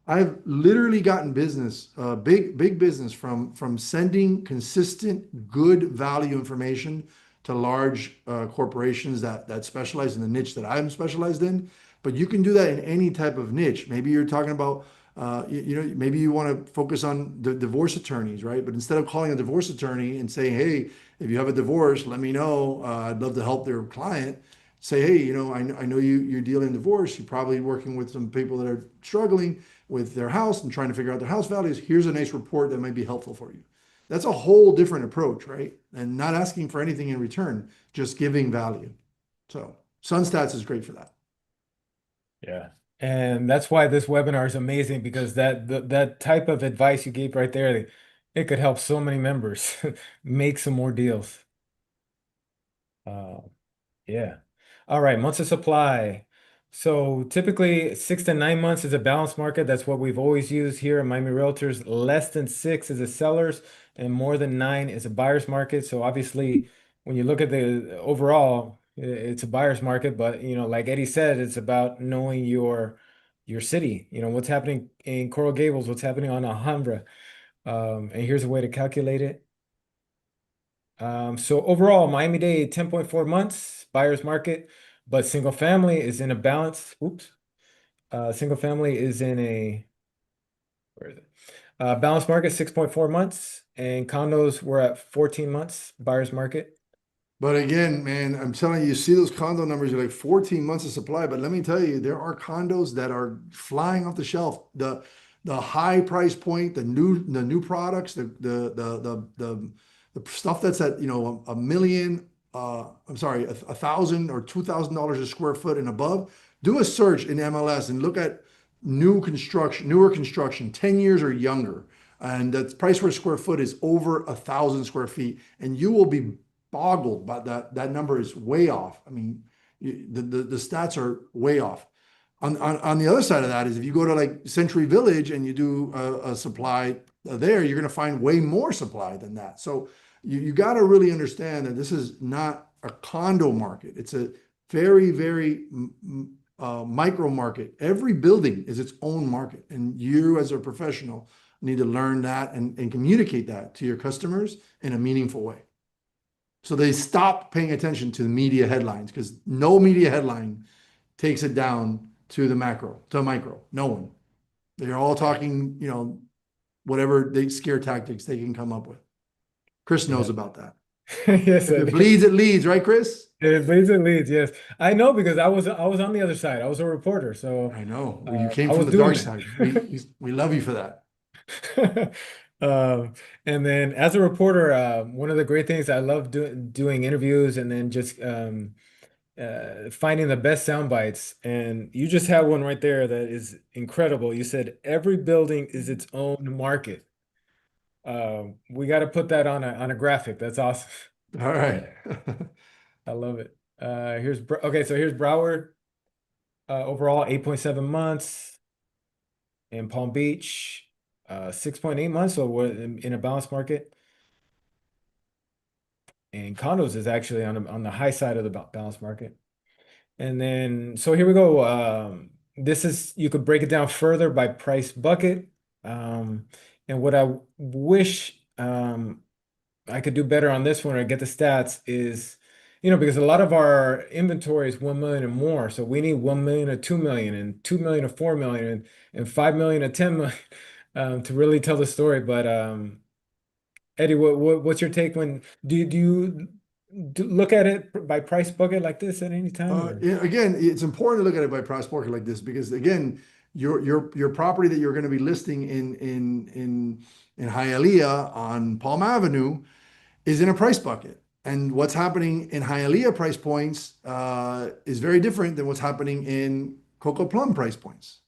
I've literally gotten business, big business from sending consistent, good value information to large corporations that specialize in the niche that I'm specialized in. But you can do that in any type of niche. Maybe you're talking about, maybe you want to focus on the divorce attorneys, right? But instead of calling a divorce attorney and saying, "Hey, if you have a divorce, let me know. I'd love to help their client." Say, "Hey, I know you're dealing in divorce. You're probably working with some people that are struggling with their house and trying to figure out their house values. Here's a nice report that might be helpful for you." That's a whole different approach, right? And not asking for anything in return, just giving value. So SunStats is great for that. Yeah. And that's why this webinar is amazing, because that type of advice you gave right there, it could help so many members make some more deals. Uh, Yeah. All right. Months of supply. So typically 6 to 9 months is a balanced market. That's what we've always used here in Miami Realtors. Less than 6 is a seller's, and more than 9 is a buyer's market. So obviously, when you look at the overall, it's a buyer's market. But like Eddie said, it's about knowing your city. What's happening in Coral Gables, what's happening on Alhambra. And here's a way to calculate it. So overall, Miami-Dade, 10.4 months, buyer's market, but single family is in a balance. Oops. Single family is in a, where is it? Balanced market, 6.4 months, and condos were at 14 months, buyer's market. But again, man, I'm telling you, you see those condo numbers, you're like 14 months of supply. But let me tell you, there are condos that are flying off the shelf. The high price point, the new products, the stuff that's at a million, I'm sorry, 1,000 or $2,000 a square foot and above. Do a search in MLS and look at newer construction, 10 years or younger. And the price per square foot is over 1,000 square feet. And you will be boggled by that number is way off. I mean, the stats are way off. On the other side of that is if you go to like Century Village and you do a supply there, you're going to find way more supply than that. So you got to really understand that this is not a condo market. It's a very, very micro market. Every building is its own market. And you as a professional need to learn that and communicate that to your customers in a meaningful way. So they stop paying attention to the media headlines because no media headline takes it down to the macro, to micro. No one. They're all talking, whatever they scare tactics they can come up with. Chris knows Yeah. about that. Yes, If I it do. bleeds, it leads, right, Chris? It leads and leads. Yes, I know, because I was on the other side. I was a reporter, so I know. Well, you came I from was the doing dark it. side. We love you for that. Um, and then as a reporter, one of the great things I love doing interviews, and then just finding the best sound bites. And you just had one right there that is incredible. You said every building is its own market. We got to put that on a graphic. That's awesome. All right. I love it. Okay, so here's Broward. Overall, 8.7 months in Palm Beach, 6.8 months. So we're in a balanced market. And condos is actually on the high side of the balanced market. And then, so here we go. This is, you could break it down further by price bucket. Um, and what I wish I could do better on this one or get the stats is, because a lot of our inventory is 1 million and more. So we need 1 million or 2 million and 2 million or 4 million and 5 million or 10 million to really tell the story. But Eddie, what's your take when do you look at it by price bucket like this at any time or? Yeah, again, it's important to look at it by price market like this because again, your property that you're going to be listing in Hialeah on Palm Avenue is in a price bucket. And what's happening in Hialeah price points is very different than what's happening in Coco Plum price points.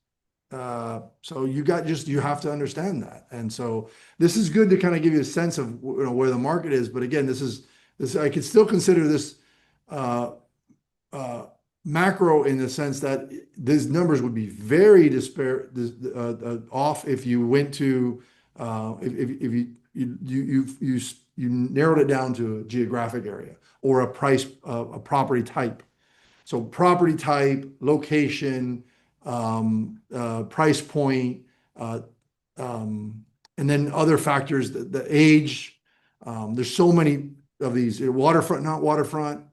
So you have to understand that. And so this is good to kind of give you a sense of where the market is. But again, this I could still consider this uh, uh, macro in the sense that these numbers would be very off if you went to if you narrowed it down to a geographic area or a property type. So property type, location, price point, uh, and then other factors, the age. There's so many of these, waterfront, not waterfront.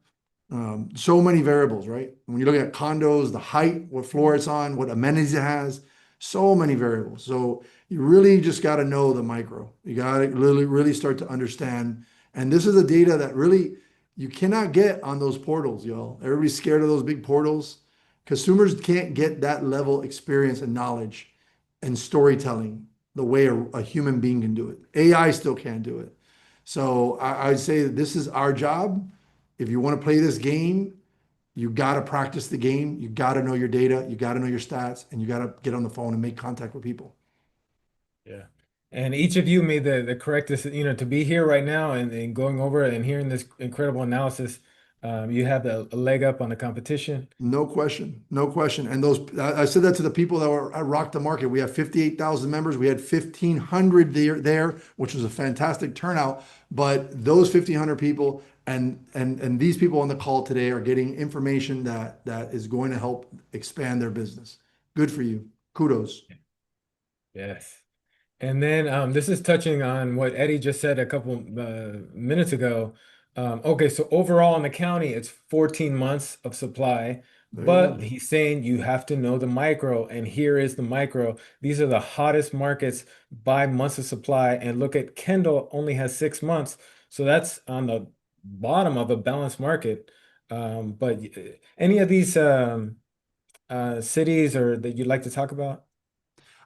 So many variables, right? When you look at condos, the height, what floor it's on, what amenities it has, so many variables. So you really just got to know the micro. You got to really start to understand. And this is the data that really you cannot get on those portals, y'all. Everybody's scared of those big portals. Consumers can't get that level experience and knowledge and storytelling the way a human being can do it. AI still can't do it. So I'd say that this is our job. If you want to play this game, you got to practice the game. You got to know your data. You got to know your stats, and you got to get on the phone and make contact with people. Yeah. And each of you made the correct decision, to be here right now and going over it and hearing this incredible analysis. You have a leg up on the competition. No question, no question. And I said that to the people that were at Rock the Market. We have 58,000 members. We had 1,500 there, which was a fantastic turnout. But those 1,500 people and these people on the call today are getting information that is going to help expand their business. Good for you. Kudos. Yes. And then this is touching on what Eddie just said a couple minutes ago. Okay, so overall in the county, it's 14 months of supply, There you but go. he's saying you have to know the micro, and here is the micro. These are the hottest markets by months of supply. And look at Kendall only has 6 months, so that's on the bottom of a balanced market. But any of these cities or that you'd like to talk about?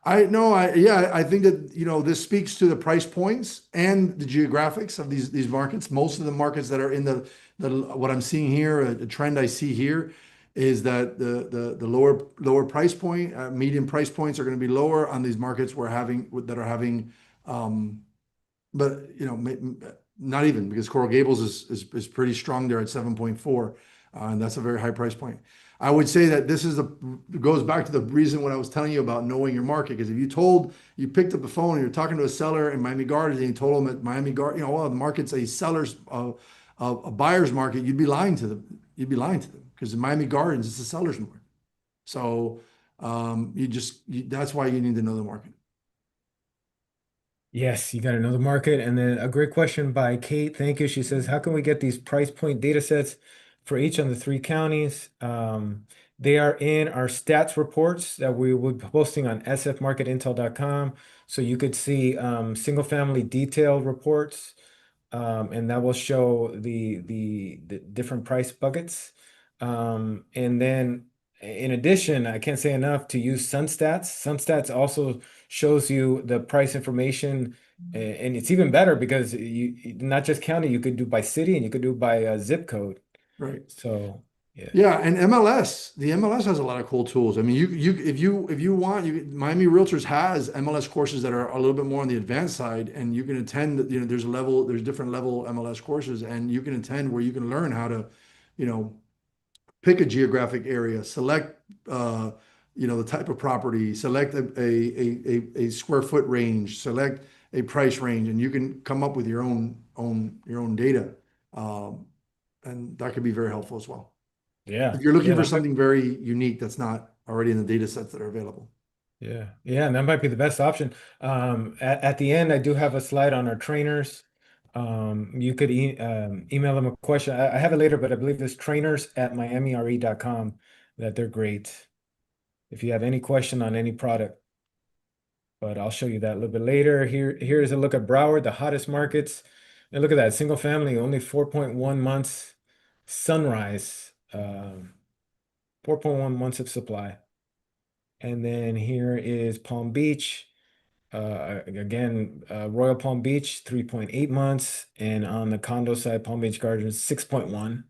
I no, I yeah, I think that this speaks to the price points and the geographics of these markets. Most of the markets that are in the what I'm seeing here, a trend I see here is that the lower price point, medium price points are going to be lower on these markets that are having um, but not even because Coral Gables is pretty strong there at 7.4, and that's a very high price point. I would say that this is goes back to the reason what I was telling you about knowing your market. Because if you picked up the phone and you're talking to a seller in Miami Gardens and you told them that Miami Garden, well, the market's a a buyer's market, you'd be lying to them. You'd be lying to them because in Miami Gardens it's a seller's market. So that's why you need to know the market. Yes, you got to know the market. And then a great question by Kate. Thank you. She says, how can we get these price point data sets for each of the three counties? They are in our stats reports that we will be posting on sfmarketintel.com. So you could see single family detailed reports, and that will show the different price buckets. And then in addition, I can't say enough to use SunStats. SunStats also shows you the price information, and it's even better because you not just county, you could do by city and you could do by zip code. Right. So Yeah. Yeah, and MLS, the MLS has a lot of cool tools. I mean, if you want, Miami Realtors has MLS courses that are a little bit more on the advanced side, and you can attend, there's different level MLS courses, and you can attend where you can learn how to, you know, pick a geographic area, select, the type of property, select a square foot range, select a price range, and you can come up with your own data. Um, and that could be very helpful as well. Yeah. If you're looking Yeah. for something very unique that's not already in the data sets that are available. Yeah, yeah, and that might be the best option. At the end, I do have a slide on our trainers. You could email them a question. I have it later, but I believe it's trainers@miamire.com that they're great if you have any question on any product. But I'll show you that a little bit later. Here's a look at Broward, the hottest markets. And look at that, single family, only 4.1 months. Sunrise, 4.1 months of supply. And then here is Palm Beach. Again, Royal Palm Beach, 3.8 months. And on the condo side, Palm Beach Gardens, 6.1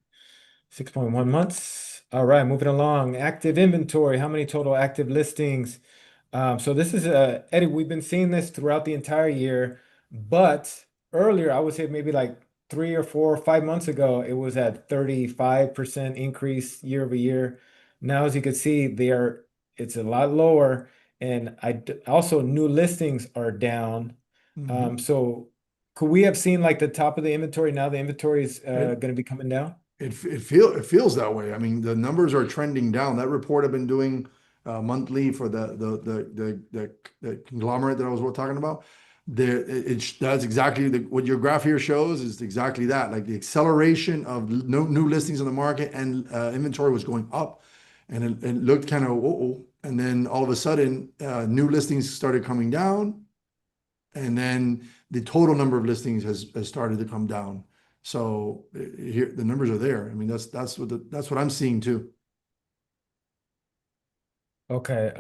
months. All right, moving along. Active inventory. How many total active listings? So this is Eddie, we've been seeing this throughout the entire year, but earlier, I would say maybe like 3 or 4 or 5 months ago, it was at 35% increase year over year. Now, as you can see, it's a lot lower. And also new listings are down. Mhm. So could we have seen like the top of the inventory? Now the inventory is It going to be coming down. it feels that way. I mean, the numbers are trending down. That report I've been doing monthly for the conglomerate that I was talking about. That's exactly what your graph here shows is exactly that. Like the acceleration of new listings on the market and inventory was going up, and it looked kind of whoa, and then all of a sudden new listings started coming down, and then the total number of listings has started to come down. So here the numbers are there. I mean, that's what I'm seeing too. Okay.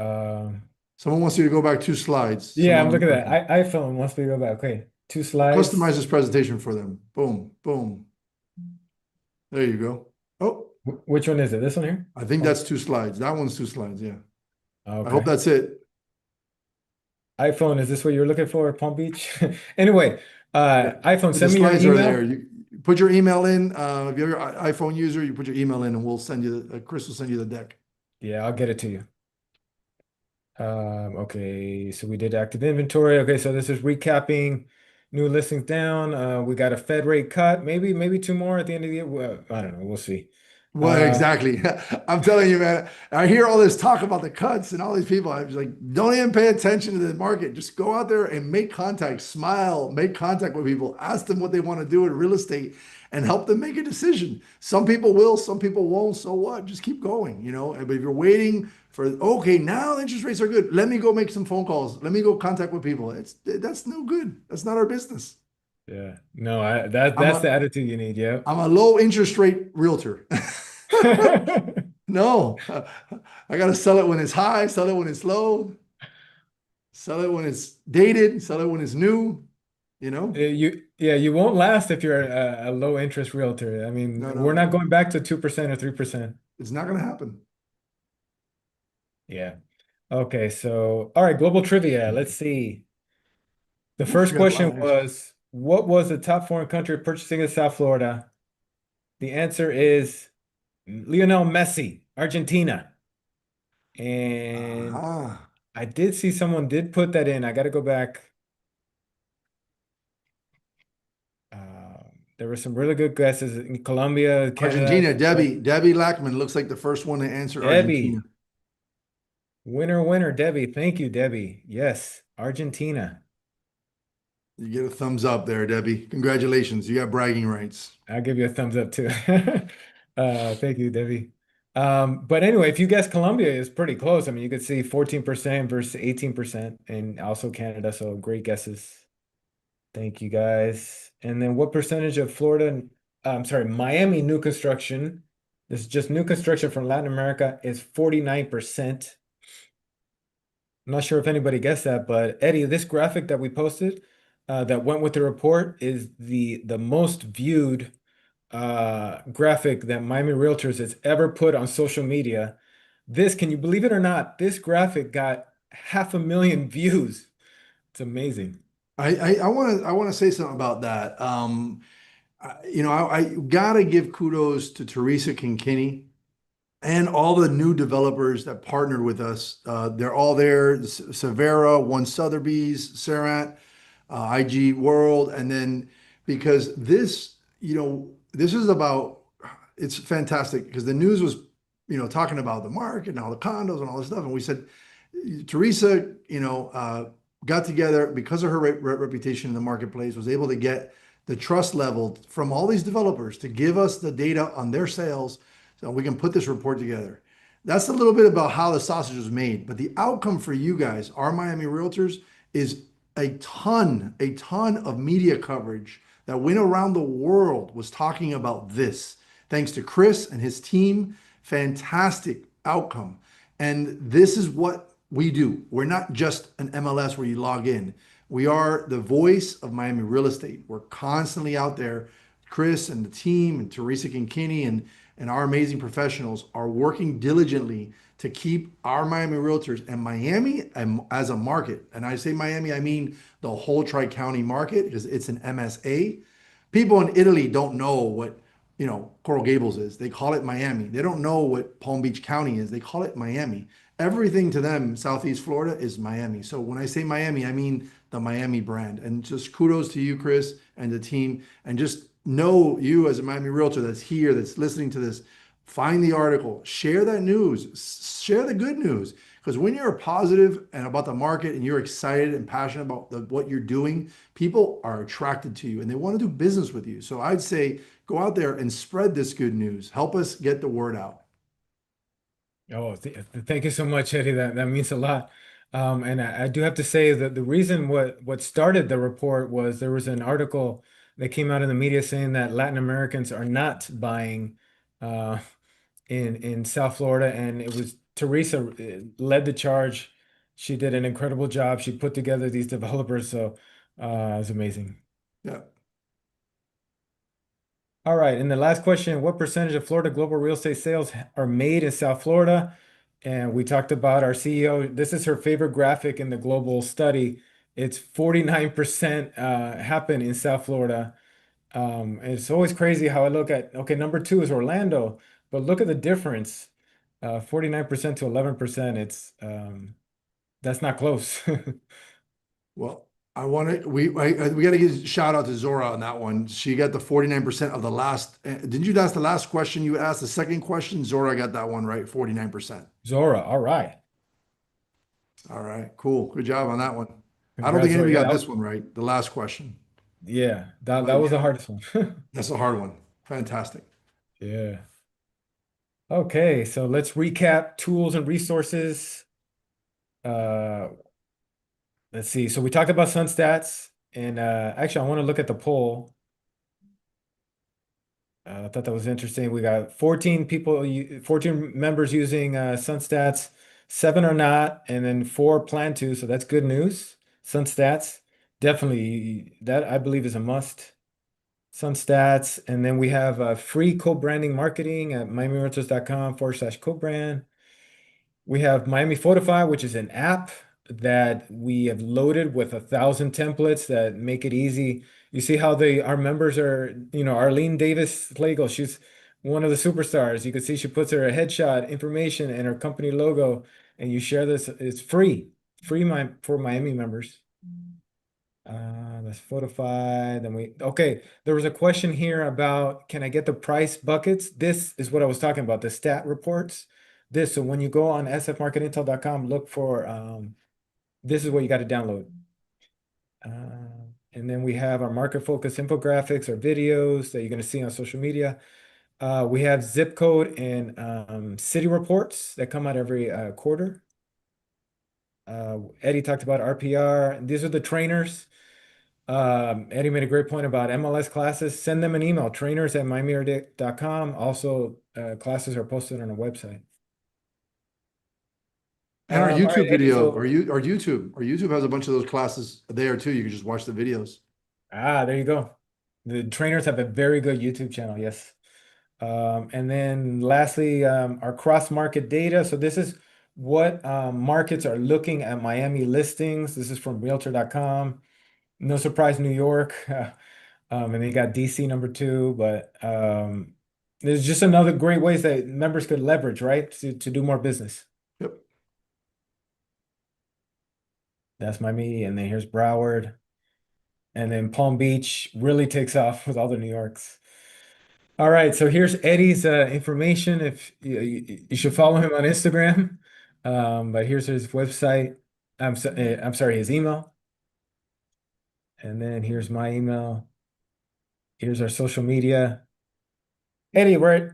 Someone wants you to go back 2 slides. Yeah, I'm Someone looking at that. iPhone wants me to go back. Okay, two I'll customize slides. this presentation for them. Boom, boom. There you go. Oh, Which one is it? This one here? I think Oh, that's 2 slides. That one's 2 slides. Yeah. I hope okay. that's it. iPhone, is this what you're looking for? Palm Beach? Anyway, Yeah. iPhone, The send me your slides are there. email. You put your email in. If you're an iPhone user, you put your email in, and we'll send you. Chris will send you the deck. Yeah, I'll get it to you. Okay, so we did active inventory. Okay, so this is recapping new listings down. We got a Fed rate cut, maybe two more at the end of the year. Well, I don't know. We'll see. Well, Uh, exactly. I'm telling you, man. I hear all this talk about the cuts and all these people. I'm just like, don't even pay attention to the market. Just go out there and make contact, smile, make contact with people, ask them what they want to do in real estate, and help them make a decision. Some people will, some people won't. So what? Just keep going, you know. But if you're waiting for, okay, now the interest rates are good. Let me go make some phone calls. Let me go contact with people. That's no good. That's not our business. yeah, no, that I'm that's a the attitude you need. Yep. I'm a low interest rate realtor. No, I got to sell it when it's high, sell it when it's low, sell it when it's dated, sell it when it's new, you know? You won't last if you're a low interest realtor. I No, mean, we're no, not going back to 2% or 3%. it's not going to happen. Yeah. Okay, so all right, global trivia. Let's see. The Oof, first we got a lot question of answers. was, what was the top foreign country purchasing in South Florida? The answer is Lionel Messi, Argentina. And Ah, I did see someone did put that in. I got to go back. There were some really good guesses in Colombia, Canada, Argentina, Debbie Lackman looks like the first one to answer Argentina. Debbie. Winner, winner, Debbie. Thank you, Debbie. Yes, Argentina. You get a thumbs up there, Debbie. Congratulations. You got bragging rights. I'll give you a thumbs up too. Thank you, Debbie. But anyway, if you guess Colombia is pretty close. I mean, you could see 14% versus 18%, and also Canada. So great guesses. Thank you guys. And then what percentage of Florida, I'm sorry, Miami new construction, this is just new construction from Latin America, is 49%. I'm not sure if anybody guessed that, but Eddie, this graphic that we posted that went with the report is the most viewed graphic that Miami Realtors has ever put on social media. This, can you believe it or not? This graphic got 500,000 views. It's amazing. I want to say something about that. I gotta give kudos to Teresa Kinkini and all the new developers that partnered with us. They're all there. Severa, One Sotheby's, Serant, IG World, and then because this is about, it's fantastic because the news was, talking about the market and all the condos and all this stuff, and we said, Teresa, got together because of her reputation in the marketplace, was able to get the trust level from all these developers to give us the data on their sales so we can put this report together. That's a little bit about how the sausage was made. But the outcome for you guys, our Miami Realtors, is a ton of media coverage that went around the world was talking about this. Thanks to Chris and his team, fantastic outcome. And this is what we do. We're not just an MLS where you log in. We are the voice of Miami real estate. We're constantly out there. Chris and the team and Teresa Kinkini and our amazing professionals are working diligently to keep our Miami realtors and Miami as a market. And I say Miami, I mean the whole Tri-County market because it's an MSA. People in Italy don't know what, Coral Gables is. They call it Miami. They don't know what Palm Beach County is. They call it Miami. Everything to them, Southeast Florida, is Miami. So when I say Miami, I mean the Miami brand. And just kudos to you, Chris, and the team. And just know you as a Miami realtor that's here, that's listening to this, find the article, share that news, share the good news. Because when you're positive and about the market and you're excited and passionate about what you're doing, people are attracted to you and they want to do business with you. So I'd say go out there and spread this good news. Help us get the word out. Oh, thank you so much, Eddie. That means a lot. And I do have to say that the reason what started the report was there was an article that came out in the media saying that Latin Americans are not buying uh, in South Florida, and it was Teresa led the charge. She did an incredible job. She put together these developers, so it was amazing. Yeah. All right, and the last question, what percentage of Florida global real estate sales are made in South Florida? And we talked about our CEO. This is her favorite graphic in the global study. It's 49% happen in South Florida. And it's always crazy how I look at, okay, number two is Orlando, but look at the difference, 49% to 11%. That's not close. Well, I want to, we got to give a shout out to Zora on that one. She got the 49% of the last. Didn't you ask the last question? You asked the second question. Zora got that one right, 49%. Zora, all right. All right, cool. Good job on that one. I don't think Congrats, Zora. anybody Yeah, got this one right, the last question. that But was the yeah, hardest one. that's a hard one. Fantastic. Yeah. Okay, so let's recap tools and resources. Uh, let's see. So we talked about SunStats, and actually, I want to look at the poll. I thought that was interesting. We got 14 people, 14 members using SunStats, seven are not, and then four plan to. So that's good news. SunStats, definitely that I believe is a must. SunStats, and then we have free co-branding marketing at miamirealtors.com/co-brand. We have Miami Fortify, which is an app that we have loaded with 1,000 templates that make it easy. You see how our members are, Arlene Davis Slagle, she's one of the superstars. You can see she puts her headshot information and her company logo, and you share this. It's free for Miami members. That's Fortify. Okay, there was a question here about can I get the price buckets? This is what I was talking about, the stat reports. So when you go on sfmarketintel.com, look for this is what you got to download. And then we have our market focus infographics or videos that you're going to see on social media. We have zip code and city reports that come out every quarter. Eddie talked about RPR. These are the trainers. Eddie made a great point about MLS classes. Send them an email, trainers@miamierdade.com. Also, classes are posted on our website. And our All right, YouTube Eddie. video, our YouTube has a bunch of those classes there too. You can just watch the videos. There you go. The trainers have a very good YouTube channel. Yes. And then lastly, our cross-market data. So this is what markets are looking at Miami listings. This is from Realtor.com. No surprise, New York. And they got DC number two, but there's just another great ways that members could leverage, right? To do more business. Yep. That's Miami. And then here's Broward. And then Palm Beach really takes off with all the New Yorks. All right, so here's Eddie's information. If you should follow him on Instagram, but here's his website. I'm sorry, his email, and then here's my email. Here's our social media. Eddie, we're at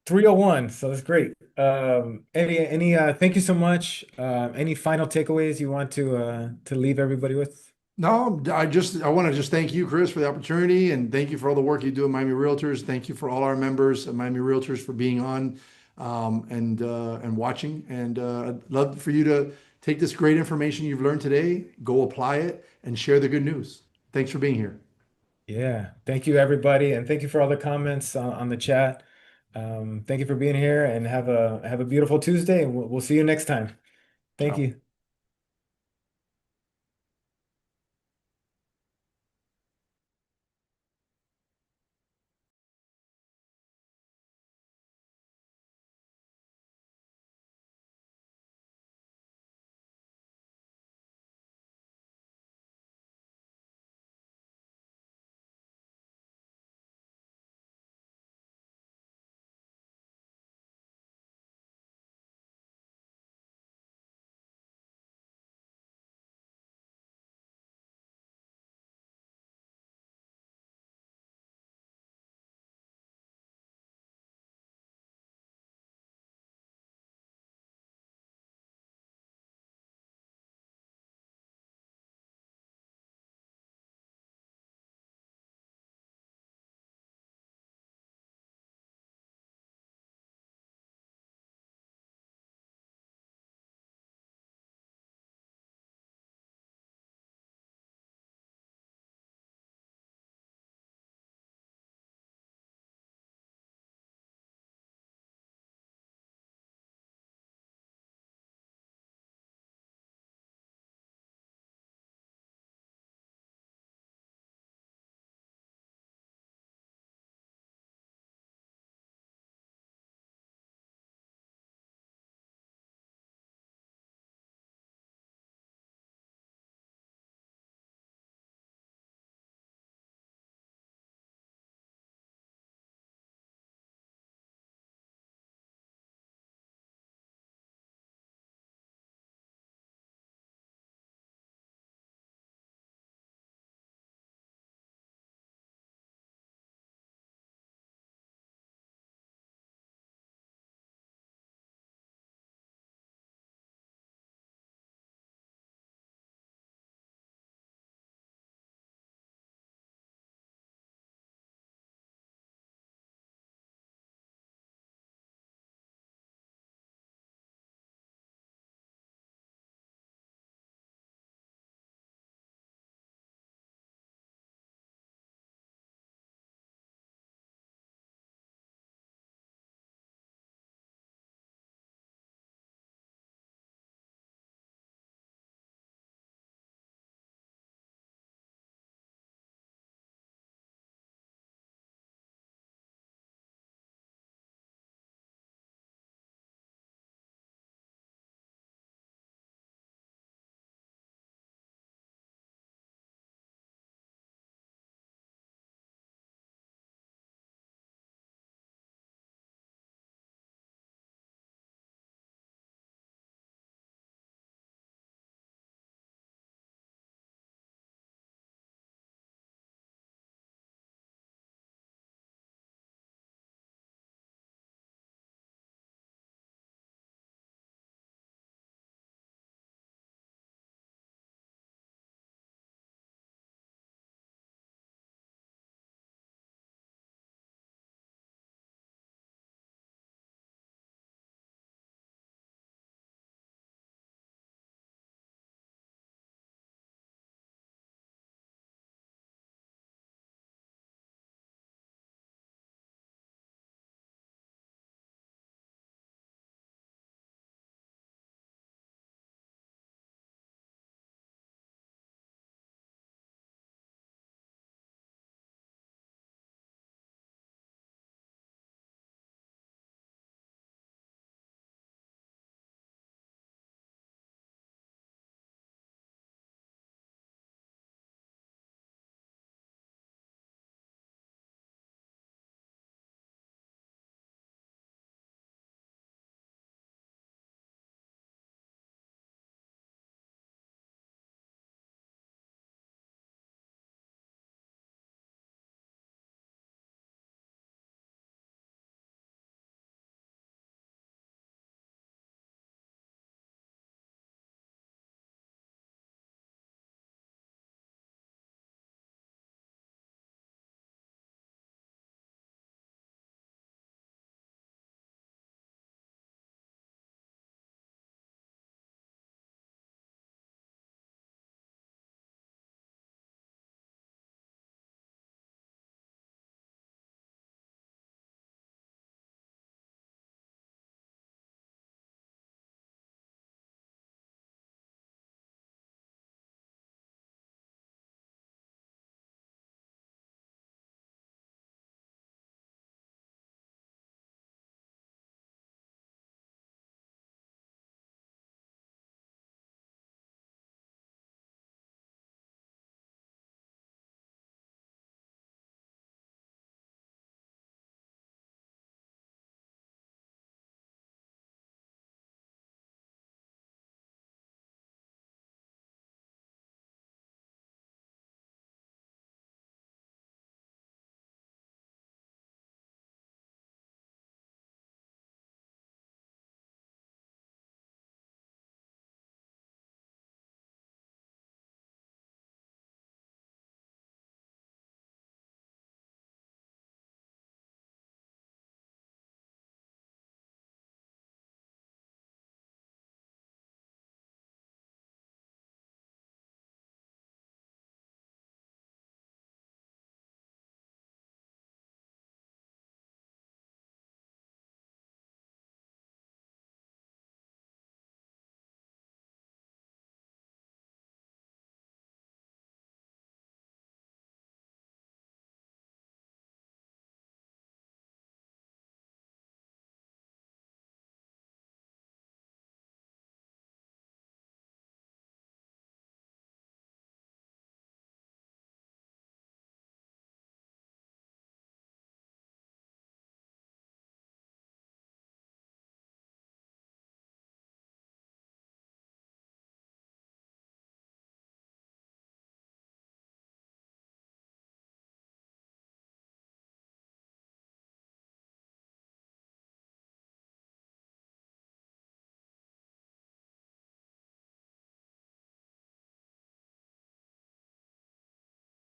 301, so that's great. Eddie, any thank you so much. Any final takeaways you want to leave everybody with? No, I want to just thank you, Chris, for the opportunity, and thank you for all the work you do at Miami Realtors. Thank you for all our members at Miami Realtors for being on and watching. And I'd love for you to take this great information you've learned today, go apply it, and share the good news. Thanks for being here. Yeah, thank you everybody, and thank you for all the comments on the chat. Thank you for being here, and have a beautiful Tuesday, and we'll see you next time. Thank Ciao. you.